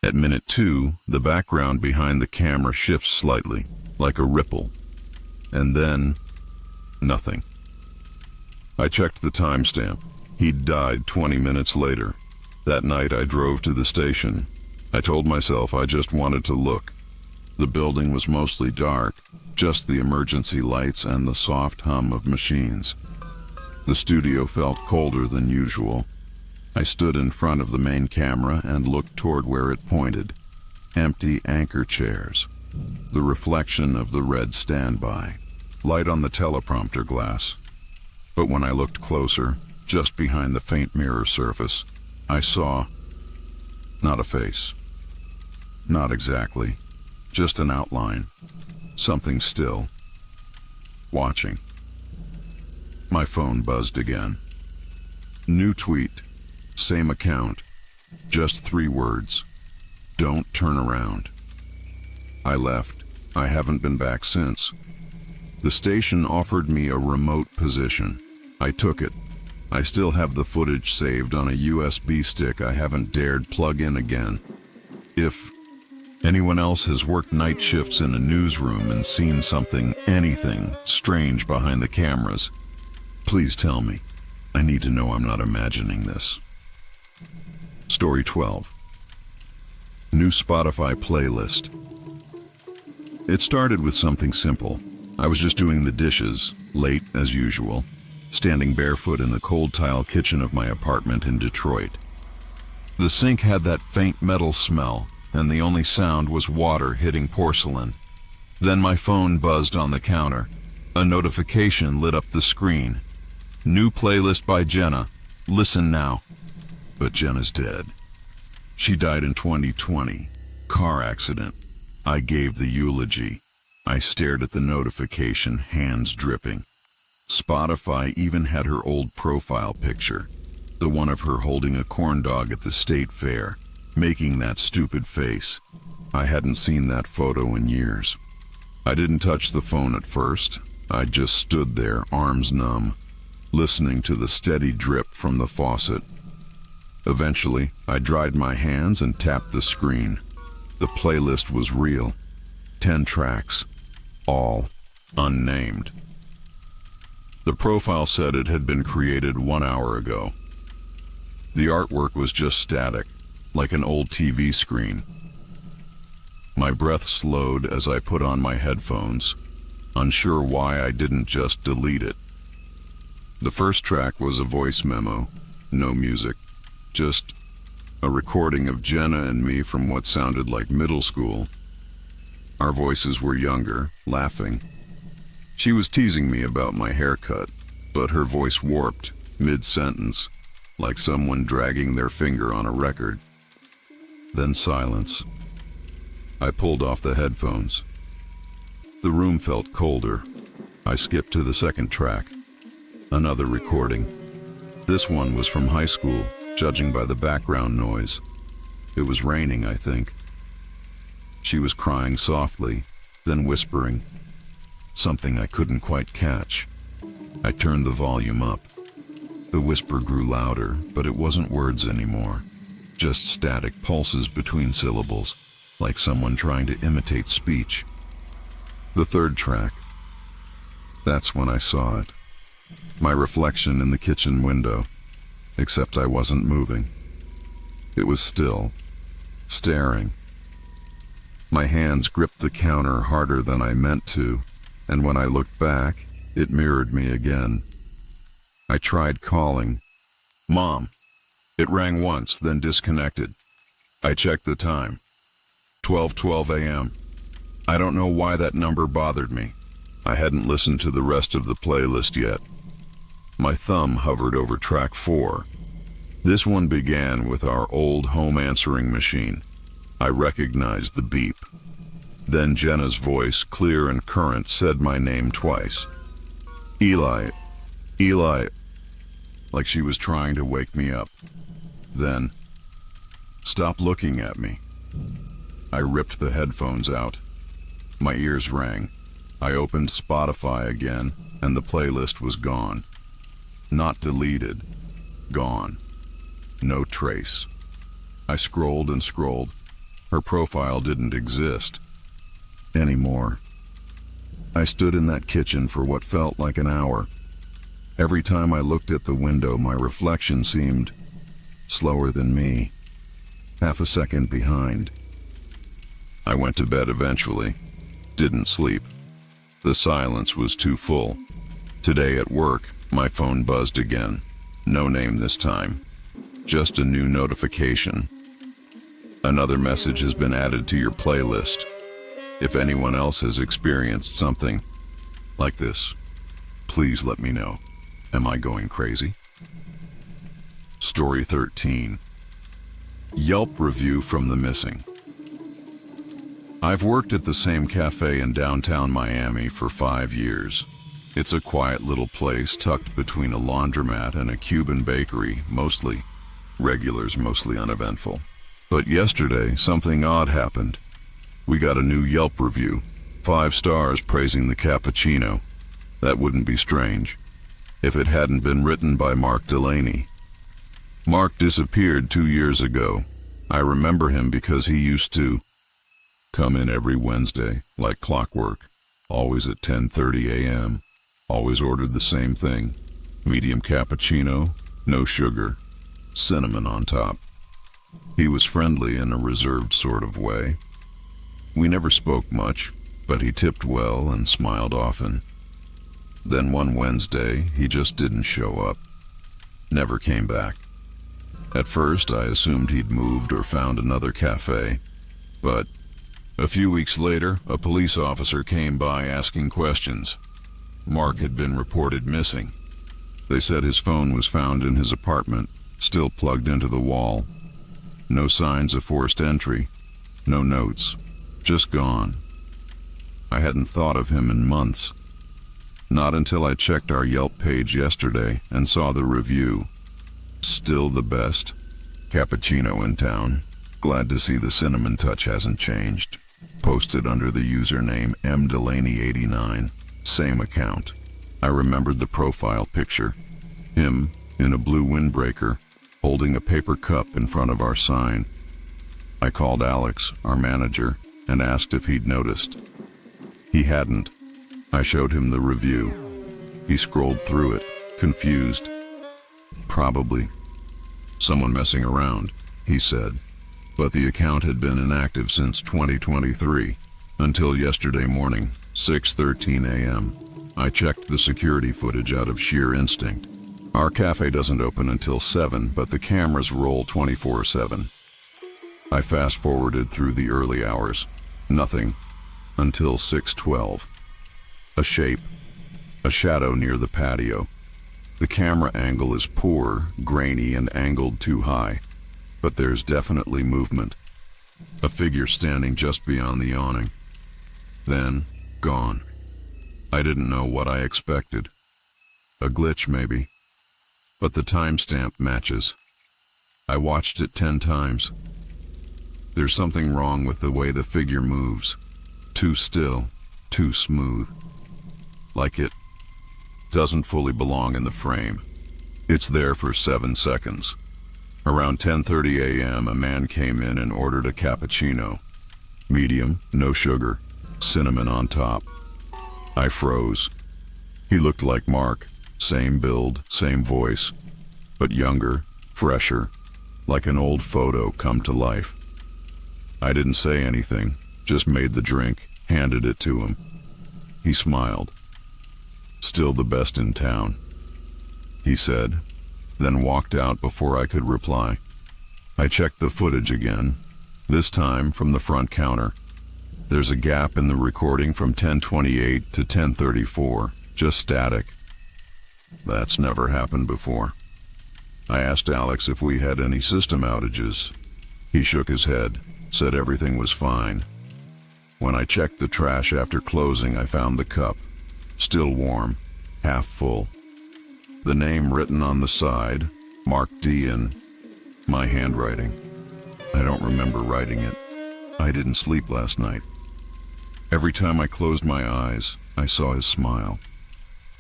Speaker 1: At minute 2, the background behind the camera shifts slightly, like a ripple. And then, nothing. I checked the timestamp. He'd died 20 minutes later. That night I drove to the station. I told myself I just wanted to look. The building was mostly dark, just the emergency lights and the soft hum of machines. The studio felt colder than usual. I stood in front of the main camera and looked toward where it pointed. Empty anchor chairs. The reflection of the red standby. Light on the teleprompter glass. But when I looked closer, just behind the faint mirror surface, I saw not a face. Not exactly. Just an outline. Something still. Watching. My phone buzzed again. New tweet. Same account. Just 3 words. Don't turn around. I left. I haven't been back since. The station offered me a remote position. I took it. I still have the footage saved on a USB stick I haven't dared plug in again. If anyone else has worked night shifts in a newsroom and seen something, anything, strange behind the cameras, please tell me. I need to know I'm not imagining this. Story 12. New Spotify playlist. It started with something simple. I was just doing the dishes, late as usual, standing barefoot in the cold tile kitchen of my apartment in Detroit. The sink had that faint metal smell, and the only sound was water hitting porcelain. Then my phone buzzed on the counter. A notification lit up the screen. New playlist by Jenna. Listen now. But Jenna's dead. She died in 2020. Car accident. I gave the eulogy. I stared at the notification, hands dripping. Spotify even had her old profile picture, the one of her holding a corn dog at the state fair, making that stupid face. I hadn't seen that photo in years. I didn't touch the phone at first. I just stood there, arms numb, listening to the steady drip from the faucet. Eventually, I dried my hands and tapped the screen. The playlist was real. 10 tracks, all unnamed. The profile said it had been created 1 hour ago. The artwork was just static, like an old TV screen. My breath slowed as I put on my headphones, unsure why I didn't just delete it. The first track was a voice memo, no music, just a recording of Jenna and me from what sounded like middle school. Our voices were younger, laughing. She was teasing me about my haircut, but her voice warped, mid-sentence, like someone dragging their finger on a record. Then silence. I pulled off the headphones. The room felt colder. I skipped to the second track. Another recording. This one was from high school, judging by the background noise. It was raining, I think. She was crying softly, then whispering. Something I couldn't quite catch. I turned the volume up. The whisper grew louder, but it wasn't words anymore. Just static pulses between syllables, like someone trying to imitate speech. The third track. That's when I saw it. My reflection in the kitchen window, except I wasn't moving. It was still, staring. My hands gripped the counter harder than I meant to, and when I looked back, it mirrored me again. I tried calling. Mom. It rang once, then disconnected. I checked the time. 12:12 a.m. I don't know why that number bothered me. I hadn't listened to the rest of the playlist yet. My thumb hovered over track 4. This one began with our old home answering machine. I recognized the beep. Then Jenna's voice, clear and current, said my name twice. Eli, Eli, like she was trying to wake me up. Then, stop looking at me. I ripped the headphones out. My ears rang. I opened Spotify again, and the playlist was gone. Not deleted. Gone. No trace. I scrolled and scrolled. Her profile didn't exist anymore. I stood in that kitchen for what felt like an hour. Every time I looked at the window, my reflection seemed slower than me, half a second behind. I went to bed eventually. Didn't sleep. The silence was too full. Today at work, my phone buzzed again. No name this time. Just a new notification. Another message has been added to your playlist. If anyone else has experienced something like this, please let me know. Am I going crazy? Story 13. Yelp review from the missing. I've worked at the same cafe in downtown Miami for 5 years. It's a quiet little place tucked between a laundromat and a Cuban bakery, mostly regulars, mostly uneventful. But yesterday, something odd happened. We got a new Yelp review, 5 stars praising the cappuccino. That wouldn't be strange if it hadn't been written by Mark Delaney. Mark disappeared 2 years ago. I remember him because he used to come in every Wednesday, like clockwork, always at 10:30 a.m., always ordered the same thing, medium cappuccino, no sugar, cinnamon on top. He was friendly in a reserved sort of way. We never spoke much, but he tipped well and smiled often. Then one Wednesday, he just didn't show up. Never came back. At first, I assumed he'd moved or found another cafe, but a few weeks later, a police officer came by asking questions. Mark had been reported missing. They said his phone was found in his apartment, still plugged into the wall. No signs of forced entry, no notes, just gone. I hadn't thought of him in months. Not until I checked our Yelp page yesterday and saw the review. Still the best. Cappuccino in town. Glad to see the cinnamon touch hasn't changed. Posted under the username mdelaney89. Same account. I remembered the profile picture. Him, in a blue windbreaker, holding a paper cup in front of our sign. I called Alex, our manager, and asked if he'd noticed. He hadn't. I showed him the review. He scrolled through it, confused. Probably someone messing around, he said. But the account had been inactive since 2023, until yesterday morning, 6:13 a.m. I checked the security footage out of sheer instinct. Our cafe doesn't open until 7, but the cameras roll 24/7. I fast-forwarded through the early hours. Nothing. Until 6:12. A shape. A shadow near the patio. The camera angle is poor, grainy, and angled too high. But there's definitely movement. A figure standing just beyond the awning. Then, gone. I didn't know what I expected. A glitch, maybe. But the timestamp matches. I watched it 10 times. There's something wrong with the way the figure moves. Too still, too smooth. Like it doesn't fully belong in the frame. It's there for 7 seconds. Around 10:30 a.m., a man came in and ordered a cappuccino. Medium, no sugar, cinnamon on top. I froze. He looked like Mark, same build, same voice, but younger, fresher, like an old photo come to life. I didn't say anything, just made the drink, handed it to him. He smiled. Still the best in town, he said, then walked out before I could reply. I checked the footage again, this time from the front counter. There's a gap in the recording from 10:28 to 10:34, just static. That's never happened before. I asked Alex if we had any system outages. He shook his head, said everything was fine. When I checked the trash after closing, I found the cup, still warm, half full. The name written on the side, Mark D, in my handwriting. I don't remember writing it. I didn't sleep last night. Every time I closed my eyes, I saw his smile.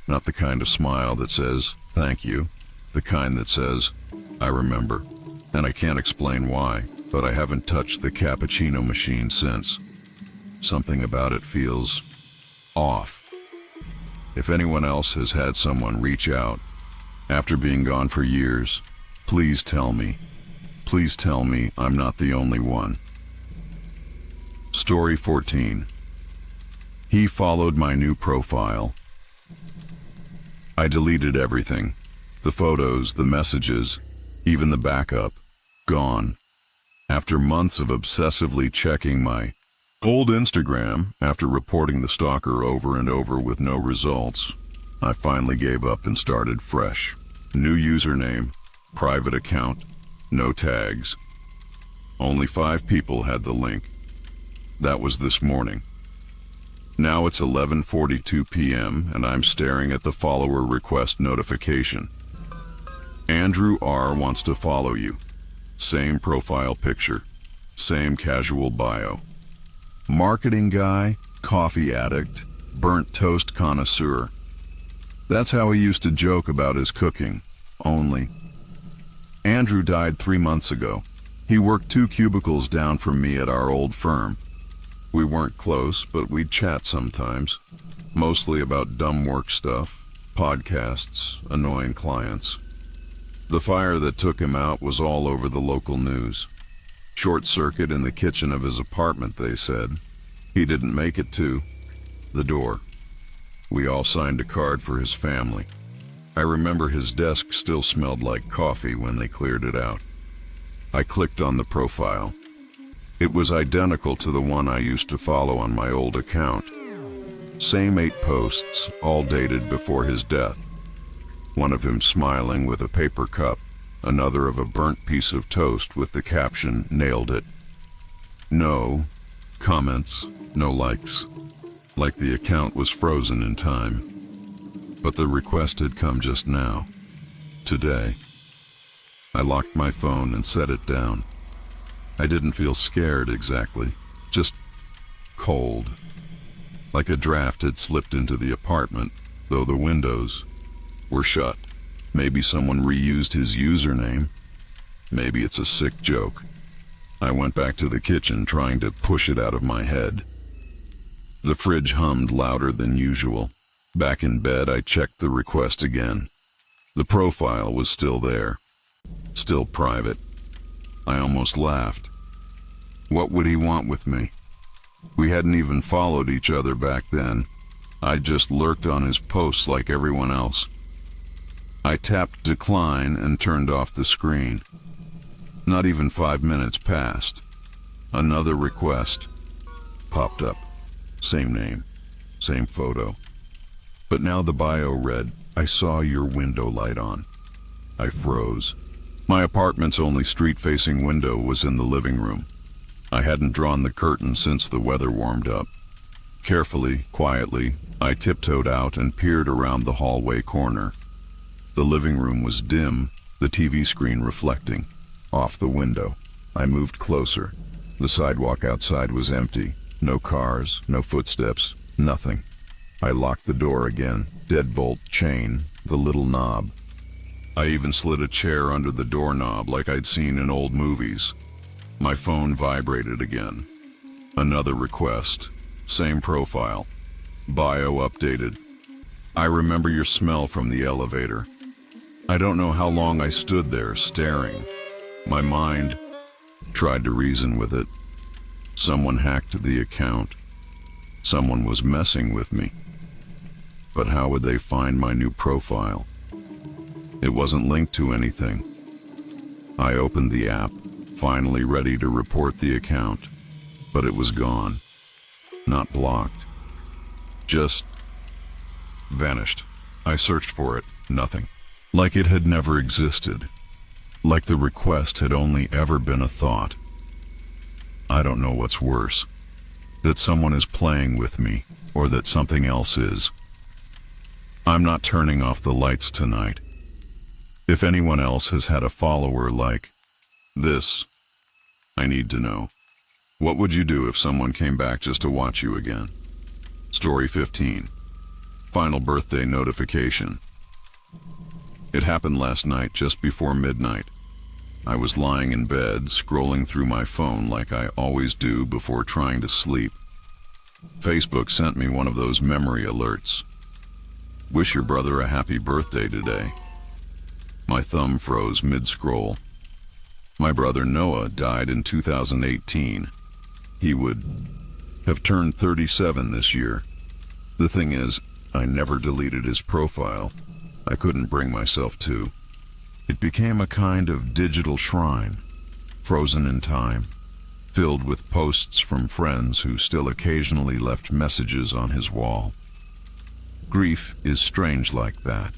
Speaker 1: Not the kind of smile that says, thank you, the kind that says, I remember. And I can't explain why, but I haven't touched the cappuccino machine since. Something about it feels off. If anyone else has had someone reach out, after being gone for years, please tell me. Please tell me I'm not the only one. Story 14. He followed my new profile. I deleted everything. The photos, the messages, even the backup. Gone. After months of obsessively checking my old Instagram, after reporting the stalker over and over with no results, I finally gave up and started fresh. New username, private account, no tags. Only 5 people had the link. That was this morning. Now it's 11:42 p.m. and I'm staring at the follower request notification. Andrew R. wants to follow you. Same profile picture, same casual bio. Marketing guy, coffee addict, burnt toast connoisseur. That's how he used to joke about his cooking, only. Andrew died 3 months ago. He worked 2 cubicles down from me at our old firm. We weren't close, but we'd chat sometimes, mostly about dumb work stuff, podcasts, annoying clients. The fire that took him out was all over the local news. Short circuit in the kitchen of his apartment, they said. He didn't make it to, the door. We all signed a card for his family. I remember his desk still smelled like coffee when they cleared it out. I clicked on the profile. It was identical to the one I used to follow on my old account. Same 8 posts, all dated before his death. One of him smiling with a paper cup, another of a burnt piece of toast with the caption, "Nailed it." No comments, no likes, like the account was frozen in time. But the request had come just now, today. I locked my phone and set it down. I didn't feel scared exactly, just cold. Like a draft had slipped into the apartment, though the windows were shut. Maybe someone reused his username. Maybe it's a sick joke. I went back to the kitchen, trying to push it out of my head. The fridge hummed louder than usual. Back in bed, I checked the request again. The profile was still there, still private. I almost laughed. What would he want with me? We hadn't even followed each other back then. I just lurked on his posts like everyone else. I tapped decline and turned off the screen. Not even 5 minutes passed. Another request popped up. Same name, same photo. But now the bio read, "I saw your window light on." I froze. My apartment's only street-facing window was in the living room. I hadn't drawn the curtain since the weather warmed up. Carefully, quietly, I tiptoed out and peered around the hallway corner. The living room was dim, the TV screen reflecting off the window. I moved closer. The sidewalk outside was empty. No cars, no footsteps, nothing. I locked the door again, deadbolt, chain, the little knob. I even slid a chair under the doorknob like I'd seen in old movies. My phone vibrated again. Another request. Same profile. Bio updated. I remember your smell from the elevator. I don't know how long I stood there staring. My mind tried to reason with it. Someone hacked the account. Someone was messing with me. But how would they find my new profile? It wasn't linked to anything. I opened the app, finally ready to report the account, but it was gone. Not blocked. Just vanished. I searched for it, nothing. Like it had never existed. Like the request had only ever been a thought. I don't know what's worse. That someone is playing with me, or that something else is. I'm not turning off the lights tonight. If anyone else has had a follower like this, I need to know. What would you do if someone came back just to watch you again? Story 15. Final birthday notification. It happened last night, just before midnight. I was lying in bed, scrolling through my phone like I always do before trying to sleep. Facebook sent me one of those memory alerts. Wish your brother a happy birthday today. My thumb froze mid-scroll. My brother Noah died in 2018. He would have turned 37 this year. The thing is, I never deleted his profile. I couldn't bring myself to. It became a kind of digital shrine, frozen in time, filled with posts from friends who still occasionally left messages on his wall. Grief is strange like that.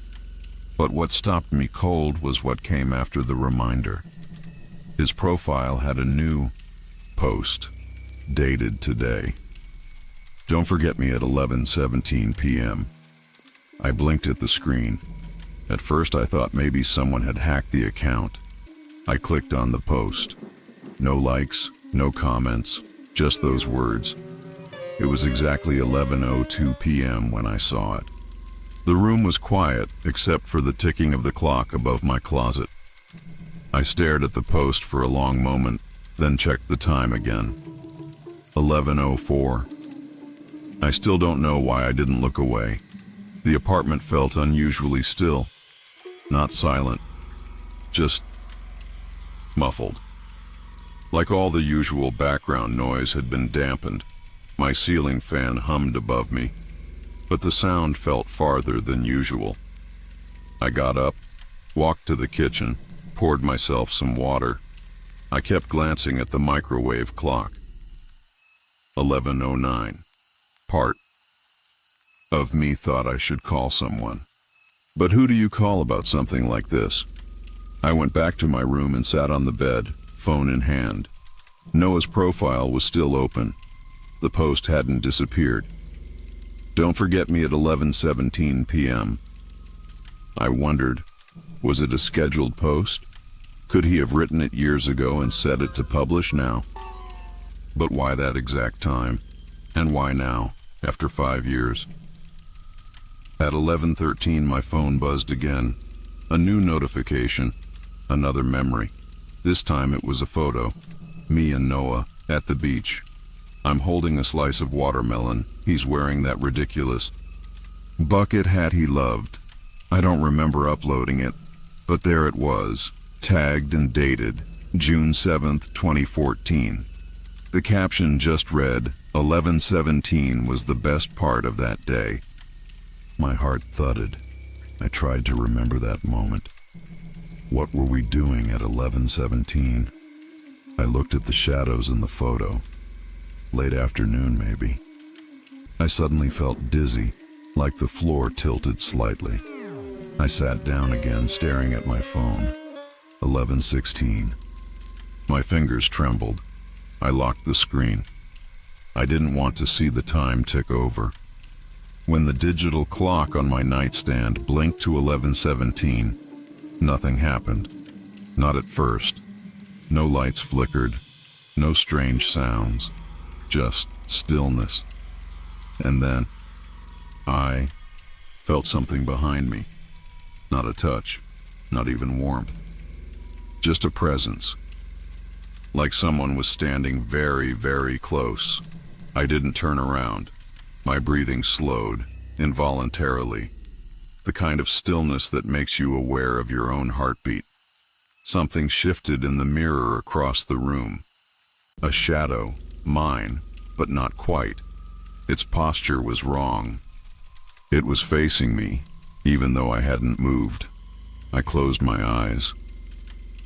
Speaker 1: But what stopped me cold was what came after the reminder. His profile had a new post, dated today. Don't forget me at 11:17 p.m. I blinked at the screen. At first I thought maybe someone had hacked the account. I clicked on the post. No likes, no comments, just those words. It was exactly 11:02 p.m. when I saw it. The room was quiet, except for the ticking of the clock above my closet. I stared at the post for a long moment, then checked the time again. 11:04. I still don't know why I didn't look away. The apartment felt unusually still. Not silent, just muffled. Like all the usual background noise had been dampened. My ceiling fan hummed above me, but the sound felt farther than usual. I got up, walked to the kitchen, poured myself some water. I kept glancing at the microwave clock. 11:09. Part of me thought I should call someone. But who do you call about something like this? I went back to my room and sat on the bed, phone in hand. Noah's profile was still open. The post hadn't disappeared. Don't forget me at 11:17 p.m. I wondered, was it a scheduled post? Could he have written it years ago and set it to publish now? But why that exact time? And why now, after 5 years? At 11:13, my phone buzzed again. A new notification, another memory. This time it was a photo. Me and Noah, at the beach. I'm holding a slice of watermelon. He's wearing that ridiculous bucket hat he loved. I don't remember uploading it, but there it was, tagged and dated, June 7th, 2014. The caption just read, 11:17 was the best part of that day. My heart thudded. I tried to remember that moment. What were we doing at 11:17? I looked at the shadows in the photo. Late afternoon, maybe. I suddenly felt dizzy, like the floor tilted slightly. I sat down again, staring at my phone. 11:16. My fingers trembled. I locked the screen. I didn't want to see the time tick over. When the digital clock on my nightstand blinked to 11:17, nothing happened. Not at first. No lights flickered, no strange sounds, just stillness. And then, I felt something behind me. Not a touch, not even warmth. Just a presence. Like someone was standing very, very close. I didn't turn around. My breathing slowed, involuntarily. The kind of stillness that makes you aware of your own heartbeat. Something shifted in the mirror across the room. A shadow, mine, but not quite. Its posture was wrong. It was facing me, even though I hadn't moved. I closed my eyes.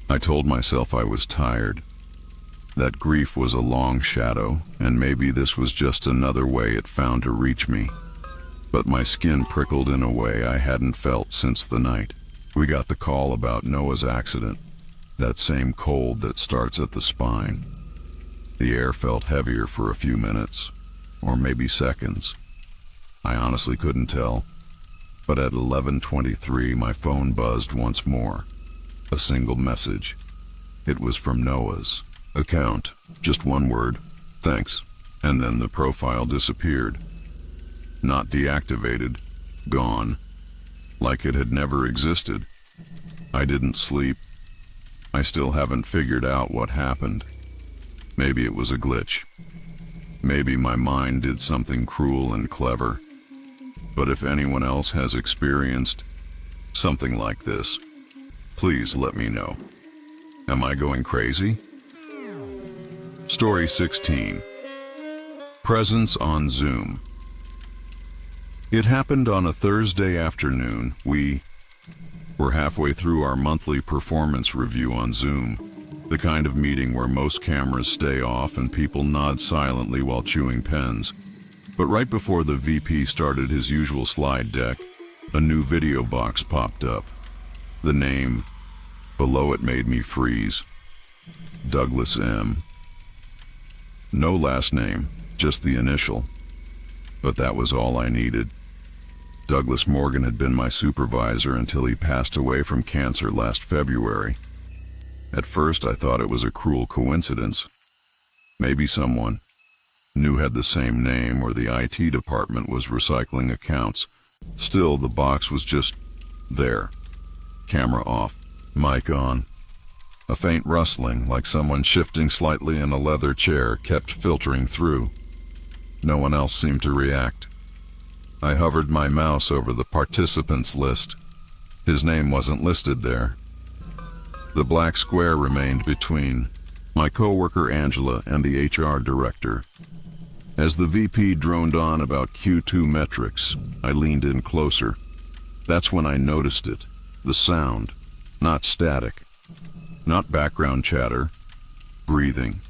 Speaker 1: I told myself I was tired. That grief was a long shadow, and maybe this was just another way it found to reach me. But my skin prickled in a way I hadn't felt since the night we got the call about Noah's accident. That same cold that starts at the spine. The air felt heavier for a few minutes, or maybe seconds. I honestly couldn't tell. But at 11:23, my phone buzzed once more. A single message. It was from Noah's account. Just one word, thanks. And then the profile disappeared. Not deactivated, gone. Like it had never existed. I didn't sleep. I still haven't figured out what happened. Maybe it was a glitch. Maybe my mind did something cruel and clever. But if anyone else has experienced something like this, please let me know. Am I going crazy? Story 16. Presence on Zoom. It happened on a Thursday afternoon. We were halfway through our monthly performance review on Zoom, the kind of meeting where most cameras stay off and people nod silently while chewing pens. But right before the VP started his usual slide deck, a new video box popped up. The name below it made me freeze. Douglas M. No last name, just the initial. But that was all I needed. Douglas Morgan had been my supervisor until he passed away from cancer last February. At first I thought it was a cruel coincidence. Maybe someone knew had the same name, or the IT department was recycling accounts. Still, the box was just there. Camera off, mic on. A faint rustling, like someone shifting slightly in a leather chair, kept filtering through. No one else seemed to react. I hovered my mouse over the participants list. His name wasn't listed there. The black square remained between my coworker Angela and the HR director. As the VP droned on about Q2 metrics, I leaned in closer. That's when I noticed it. The sound. Not static. Not background chatter. Breathing.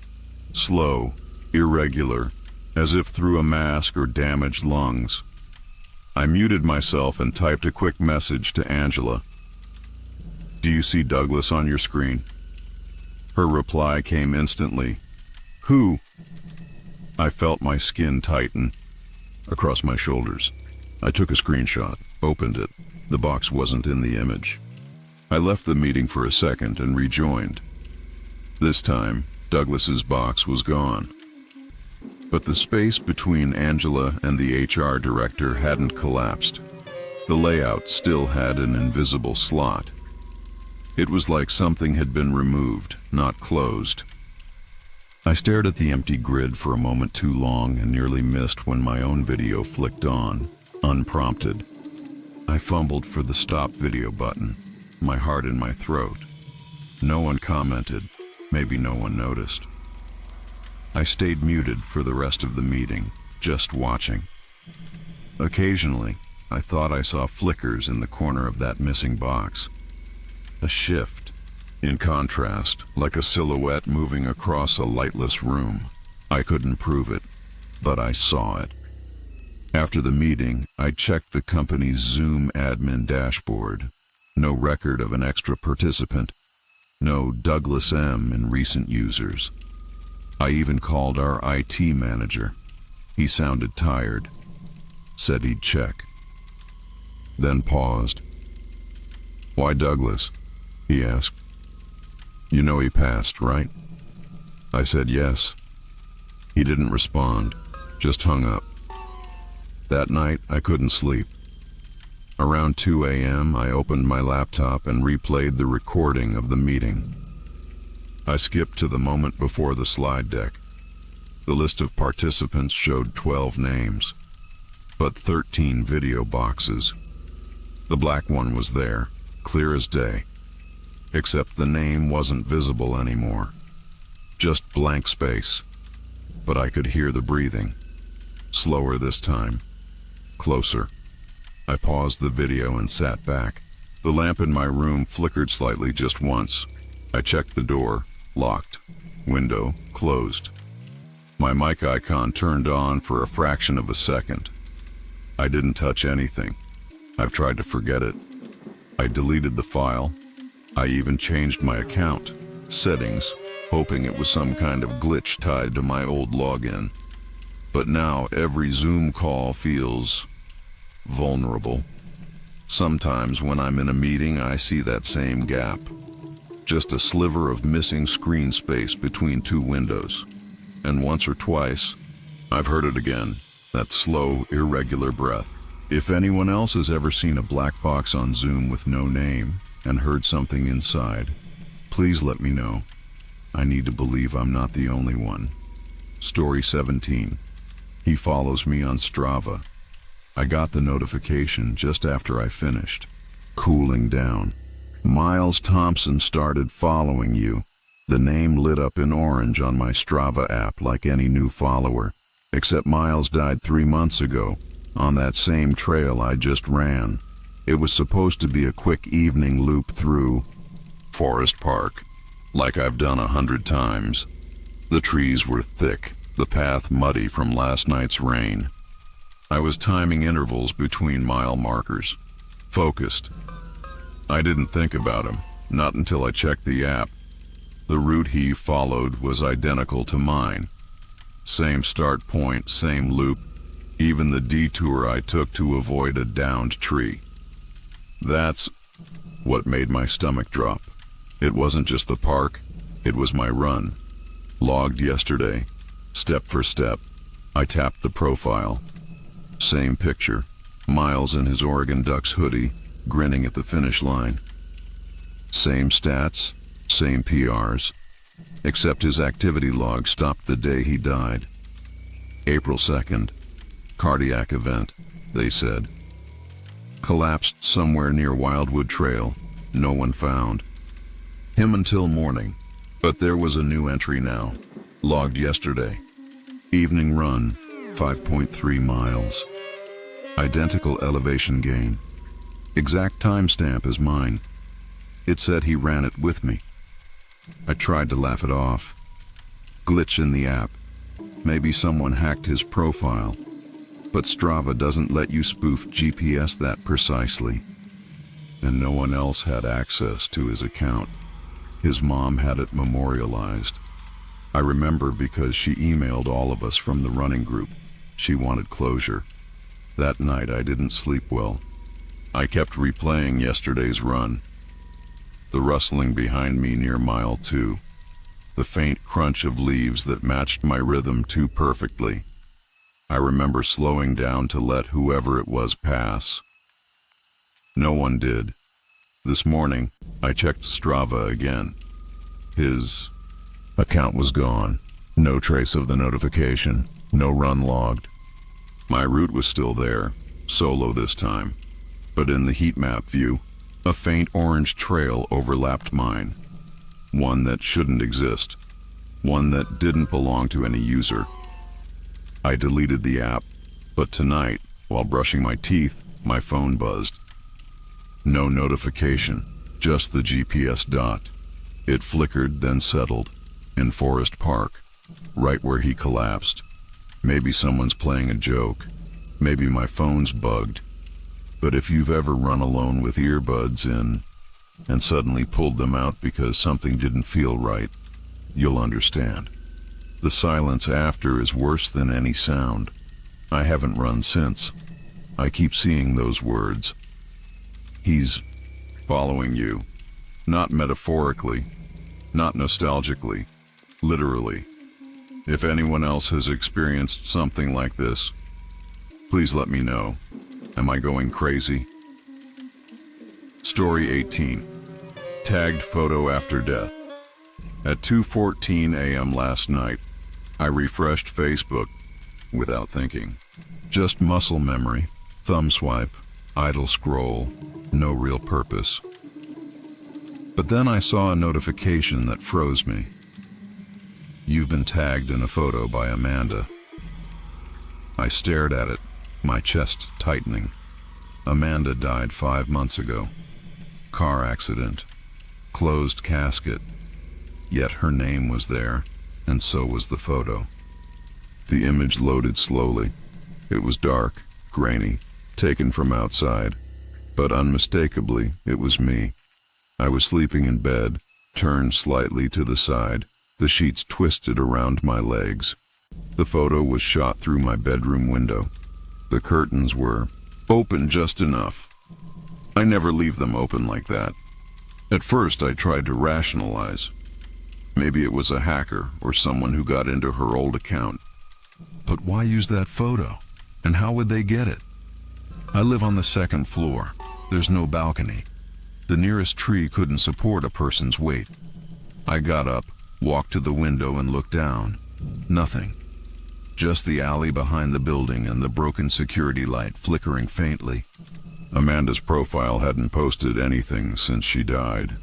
Speaker 1: Slow. Irregular. As if through a mask or damaged lungs. I muted myself and typed a quick message to Angela. "Do you see Douglas on your screen?" Her reply came instantly. "Who?" I felt my skin tighten across my shoulders. I took a screenshot, opened it. The box wasn't in the image. I left the meeting for a second and rejoined. This time, Douglas's box was gone. But the space between Angela and the HR director hadn't collapsed. The layout still had an invisible slot. It was like something had been removed, not closed. I stared at the empty grid for a moment too long and nearly missed when my own video flicked on, unprompted. I fumbled for the stop video button, my heart in my throat. No one commented, maybe no one noticed. I stayed muted for the rest of the meeting, just watching. Occasionally, I thought I saw flickers in the corner of that missing box. A shift. In contrast, like a silhouette moving across a lightless room. I couldn't prove it, but I saw it. After the meeting, I checked the company's Zoom admin dashboard. No record of an extra participant. No Douglas M in recent users. I even called our IT manager. He sounded tired. Said he'd check. Then paused. "Why Douglas?" he asked. "You know he passed, right?" I said yes. He didn't respond, just hung up. That night, I couldn't sleep. Around 2 a.m., I opened my laptop and replayed the recording of the meeting. I skipped to the moment before the slide deck. The list of participants showed 12 names, but 13 video boxes. The black one was there, clear as day. Except the name wasn't visible anymore. Just blank space. But I could hear the breathing. Slower this time. Closer. I paused the video and sat back. The lamp in my room flickered slightly just once. I checked the door. Locked. Window closed. My mic icon turned on for a fraction of a second. I didn't touch anything. I've tried to forget it. I deleted the file. I even changed my account settings, hoping it was some kind of glitch tied to my old login. But now every Zoom call feels vulnerable. Sometimes when I'm in a meeting, I see that same gap. Just a sliver of missing screen space between two windows. And once or twice, I've heard it again, that slow, irregular breath. If anyone else has ever seen a black box on Zoom with no name, and heard something inside, please let me know. I need to believe I'm not the only one. Story 17. He follows me on Strava. I got the notification just after I finished. Cooling down. Miles Thompson started following you. The name lit up in orange on my Strava app like any new follower. Except Miles died 3 months ago, on that same trail I just ran. It was supposed to be a quick evening loop through Forest Park, like I've done 100 times. The trees were thick, the path muddy from last night's rain. I was timing intervals between mile markers. Focused. I didn't think about him, not until I checked the app. The route he followed was identical to mine. Same start point, same loop, even the detour I took to avoid a downed tree. That's what made my stomach drop. It wasn't just the park, it was my run. Logged yesterday, step for step. I tapped the profile. Same picture, Miles in his Oregon Ducks hoodie, grinning at the finish line. Same stats, same PRs, except his activity log stopped the day he died. April 2nd, cardiac event, they said. Collapsed somewhere near Wildwood Trail, no one found. Him until morning, but there was a new entry now, logged yesterday. Evening run, 5.3 miles. Identical elevation gain. Exact timestamp as mine. It said he ran it with me. I tried to laugh it off. Glitch in the app. Maybe someone hacked his profile. But Strava doesn't let you spoof GPS that precisely. And no one else had access to his account. His mom had it memorialized. I remember because she emailed all of us from the running group. She wanted closure. That night I didn't sleep well. I kept replaying yesterday's run. The rustling behind me near mile 2. The faint crunch of leaves that matched my rhythm too perfectly. I remember slowing down to let whoever it was pass. No one did. This morning, I checked Strava again. His account was gone. No trace of the notification. No run logged. My route was still there, solo this time. But in the heat map view, a faint orange trail overlapped mine. One that shouldn't exist. One that didn't belong to any user. I deleted the app, but tonight, while brushing my teeth, my phone buzzed. No notification, just the GPS dot. It flickered, then settled, in Forest Park, right where he collapsed. Maybe someone's playing a joke. Maybe my phone's bugged. But if you've ever run alone with earbuds in, and suddenly pulled them out because something didn't feel right, you'll understand. The silence after is worse than any sound. I haven't run since. I keep seeing those words. He's following you. Not metaphorically, not nostalgically, literally. If anyone else has experienced something like this, please let me know. Am I going crazy? Story 18. Tagged photo after death. At 2:14 a.m. last night, I refreshed Facebook without thinking. Just muscle memory, thumb swipe, idle scroll, no real purpose. But then I saw a notification that froze me. You've been tagged in a photo by Amanda. I stared at it, my chest tightening. Amanda died 5 months ago. Car accident. Closed casket. Yet her name was there, and so was the photo. The image loaded slowly. It was dark, grainy, taken from outside, but unmistakably it was me. I was sleeping in bed, turned slightly to the side, the sheets twisted around my legs. The photo was shot through my bedroom window. The curtains were open just enough. I never leave them open like that. At first I tried to rationalize. Maybe it was a hacker or someone who got into her old account. But why use that photo? And how would they get it? I live on the 2nd floor. There's no balcony. The nearest tree couldn't support a person's weight. I got up, walked to the window and looked down. Nothing. Just the alley behind the building and the broken security light flickering faintly. Amanda's profile hadn't posted anything since she died.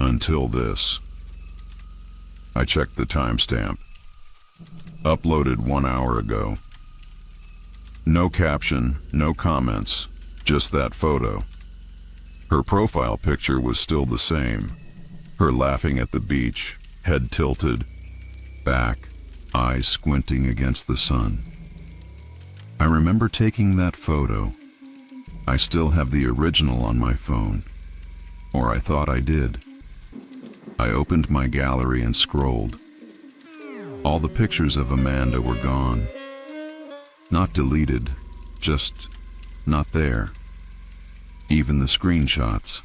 Speaker 1: Until this. I checked the timestamp. Uploaded 1 hour ago. No caption, no comments, just that photo. Her profile picture was still the same. Her laughing at the beach, head tilted, back, eyes squinting against the sun. I remember taking that photo. I still have the original on my phone. Or I thought I did. I opened my gallery and scrolled. All the pictures of Amanda were gone. Not deleted, just not there. Even the screenshots.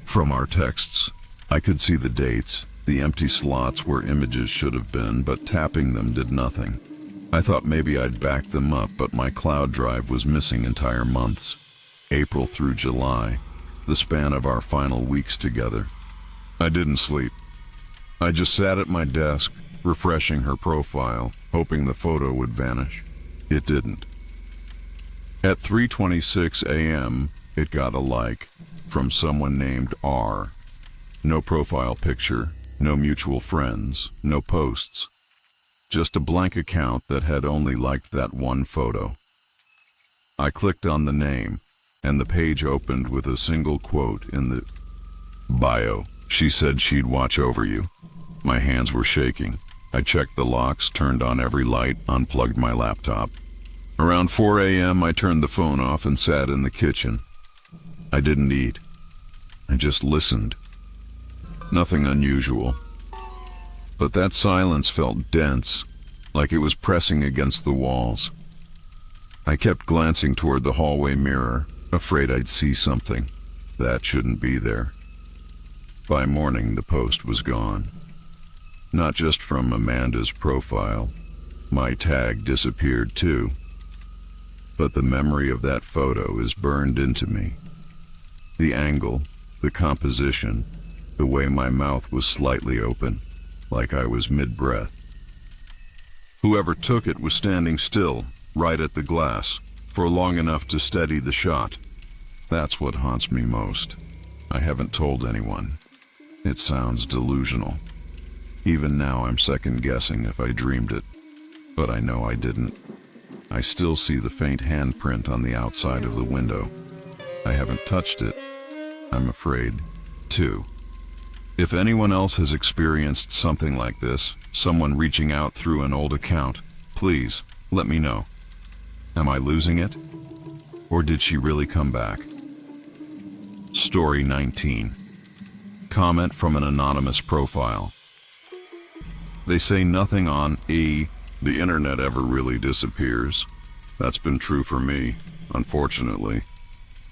Speaker 1: From our texts, I could see the dates, the empty slots where images should have been, but tapping them did nothing. I thought maybe I'd backed them up, but my cloud drive was missing entire months. April through July, the span of our final weeks together. I didn't sleep. I just sat at my desk, refreshing her profile, hoping the photo would vanish. It didn't. At 3:26 a.m., it got a like from someone named R. No profile picture, no mutual friends, no posts. just a blank account that had only liked that one photo. I clicked on the name, and the page opened with a single quote in the bio. She said she'd watch over you. My hands were shaking. I checked the locks, turned on every light, unplugged my laptop. Around 4 a.m., I turned the phone off and sat in the kitchen. I didn't eat. I just listened. Nothing unusual. But that silence felt dense, like it was pressing against the walls. I kept glancing toward the hallway mirror, afraid I'd see something that shouldn't be there. By morning, the post was gone. Not just from Amanda's profile. My tag disappeared too. But the memory of that photo is burned into me. The angle, the composition, the way my mouth was slightly open, like I was mid-breath. Whoever took it was standing still, right at the glass, for long enough to steady the shot. That's what haunts me most. I haven't told anyone. It sounds delusional. Even now I'm second-guessing if I dreamed it, but I know I didn't. I still see the faint handprint on the outside of the window. I haven't touched it. I'm afraid, too. If anyone else has experienced something like this, someone reaching out through an old account, please let me know. Am I losing it? Or did she really come back? Story 19. Comment from an anonymous profile. They say nothing on the internet ever really disappears. That's been true for me, unfortunately.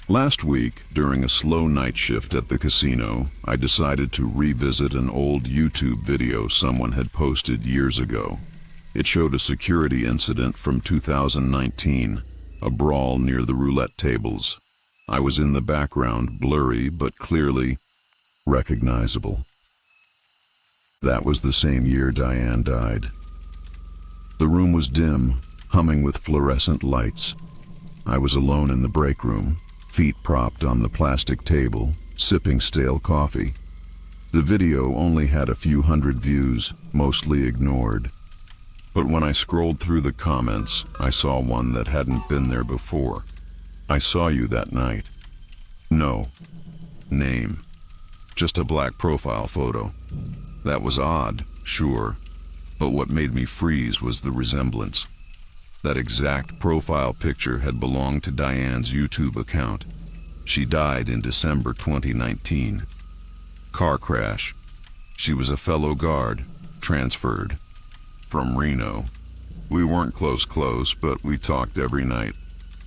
Speaker 1: Last week, during a slow night shift at the casino, I decided to revisit an old YouTube video someone had posted years ago. It showed a security incident from 2019, a brawl near the roulette tables. I was in the background, blurry but clearly recognizable. That was the same year Diane died. The room was dim, humming with fluorescent lights. I was alone in the break room, feet propped on the plastic table, sipping stale coffee. The video only had a few hundred views, mostly ignored. But when I scrolled through the comments, I saw one that hadn't been there before. I saw you that night. No name. Just a black profile photo. That was odd, sure, but what made me freeze was the resemblance. That exact profile picture had belonged to Diane's YouTube account. She died in December 2019. Car crash. She was a fellow guard, transferred from Reno. We weren't close, but we talked every night.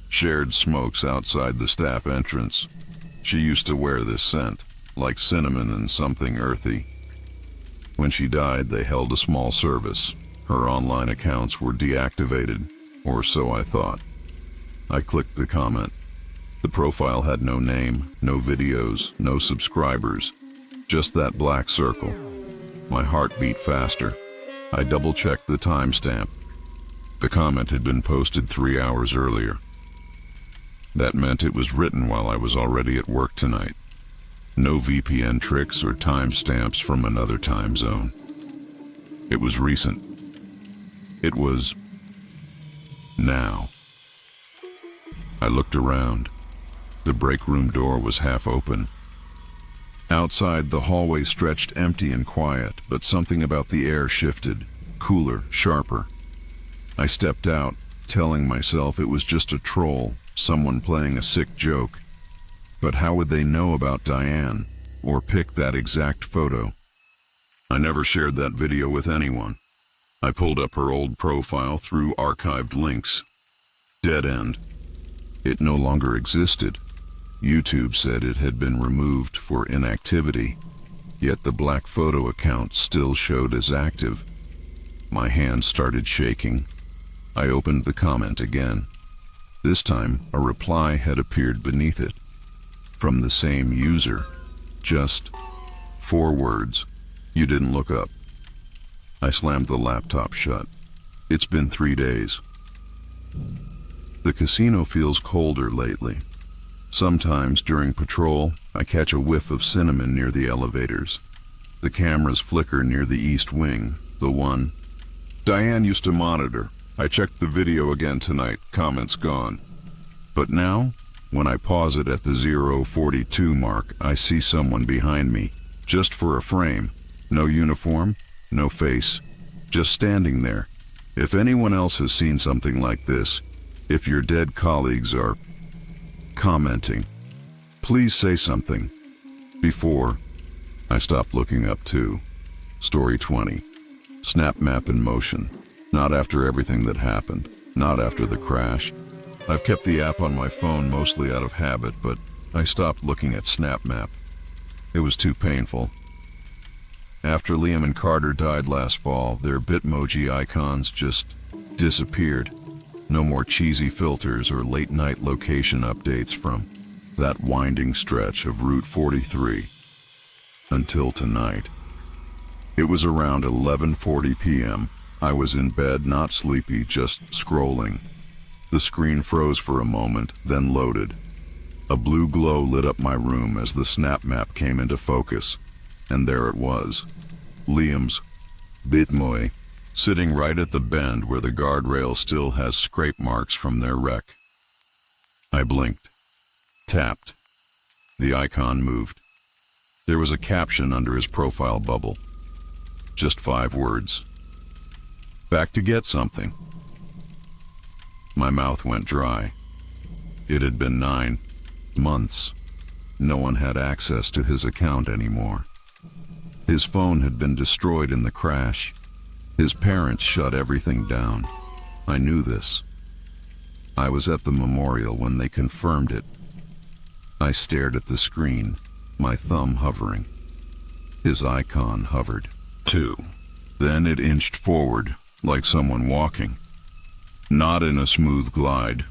Speaker 1: Shared smokes outside the staff entrance. She used to wear this scent, like cinnamon and something earthy. When she died, they held a small service. Her online accounts were deactivated, or so I thought. I clicked the comment. The profile had no name, no videos, no subscribers, just that black circle. My heart beat faster. I double-checked the timestamp. The comment had been posted 3 hours earlier. That meant it was written while I was already at work tonight. No VPN tricks or timestamps from another time zone. It was recent. It was now. I looked around. The break room door was half open. Outside, the hallway stretched empty and quiet, but something about the air shifted, cooler, sharper. I stepped out, telling myself it was just a troll, someone playing a sick joke. But how would they know about Diane, or pick that exact photo? I never shared that video with anyone. I pulled up her old profile through archived links. Dead end. It no longer existed. YouTube said it had been removed for inactivity, yet the black photo account still showed as active. My hand started shaking. I opened the comment again. This time, a reply had appeared beneath it. From the same user. Just 4 words. You didn't look up. I slammed the laptop shut. It's been 3 days. The casino feels colder lately. Sometimes during patrol, I catch a whiff of cinnamon near the elevators. The cameras flicker near the east wing, the one Diane used to monitor. I checked the video again tonight, comments gone. But now, when I pause it at the 0:42 mark, I see someone behind me, just for a frame. No uniform, no face, just standing there. If anyone else has seen something like this, if your dead colleagues are commenting, please say something. Before I stopped looking up too. Story 20. Snap map in motion. Not after everything that happened. Not after the crash. I've kept the app on my phone mostly out of habit, but I stopped looking at Snap Map. It was too painful. After Liam and Carter died last fall, their Bitmoji icons just disappeared. No more cheesy filters or late-night location updates from that winding stretch of Route 43. Until tonight. It was around 11:40 p.m. I was in bed, not sleepy, just scrolling. The screen froze for a moment, then loaded. A blue glow lit up my room as the snap map came into focus, and there it was. Liam's Bitmoji, sitting right at the bend where the guardrail still has scrape marks from their wreck. I blinked, tapped. The icon moved. There was a caption under his profile bubble. Just 5 words. Back to get something. My mouth went dry. It had been 9 months. No one had access to his account anymore. His phone had been destroyed in the crash. His parents shut everything down. I knew this. I was at the memorial when they confirmed it. I stared at the screen, my thumb hovering. His icon hovered, too. Then it inched forward, like someone walking. Not in a smooth glide,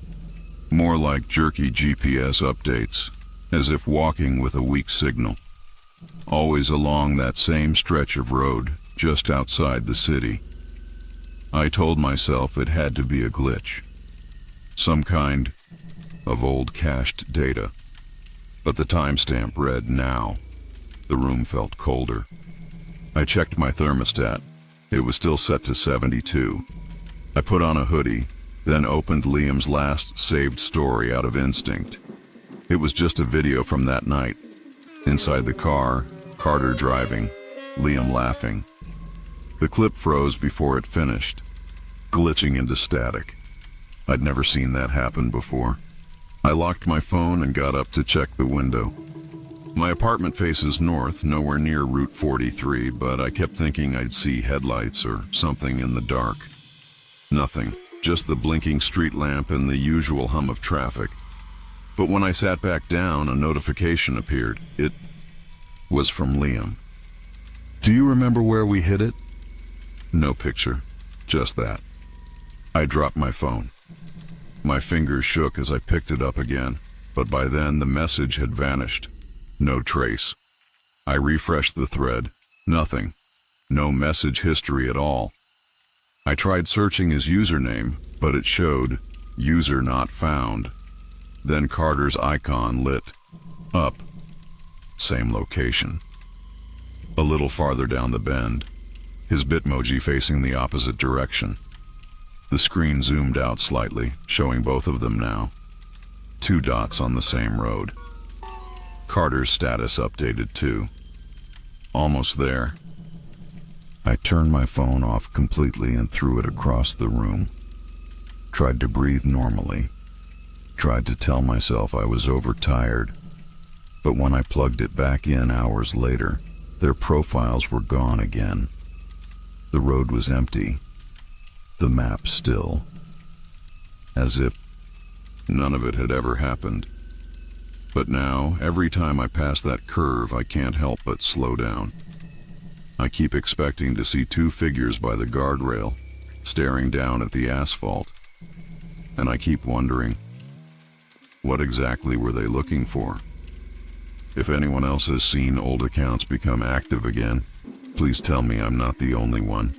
Speaker 1: more like jerky GPS updates, as if walking with a weak signal. Always along that same stretch of road, just outside the city. I told myself it had to be a glitch. Some kind of old cached data. But the timestamp read now. The room felt colder. I checked my thermostat. It was still set to 72. I put on a hoodie, then opened Liam's last saved story out of instinct. It was just a video from that night. Inside the car, Carter driving, Liam laughing. The clip froze before it finished, glitching into static. I'd never seen that happen before. I locked my phone and got up to check the window. My apartment faces north, nowhere near Route 43, but I kept thinking I'd see headlights or something in the dark. Nothing, just the blinking street lamp and the usual hum of traffic. But when I sat back down, a notification appeared. It was from Liam. Do you remember where we hit it? No picture, just that. I dropped my phone. My fingers shook as I picked it up again, but by then the message had vanished. No trace. I refreshed the thread. Nothing. No message history at all. I tried searching his username, but it showed user not found. Then Carter's icon lit up. Same location. A little farther down the bend, his Bitmoji facing the opposite direction. The screen zoomed out slightly, showing both of them now. 2 dots on the same road. Carter's status updated too. Almost there. I turned my phone off completely and threw it across the room. Tried to breathe normally. Tried to tell myself I was overtired. But when I plugged it back in hours later, their profiles were gone again. The road was empty. The map still. As if none of it had ever happened. But now, every time I pass that curve, I can't help but slow down. I keep expecting to see 2 figures by the guardrail, staring down at the asphalt. And I keep wondering, what exactly were they looking for? If anyone else has seen old accounts become active again, please tell me I'm not the only one.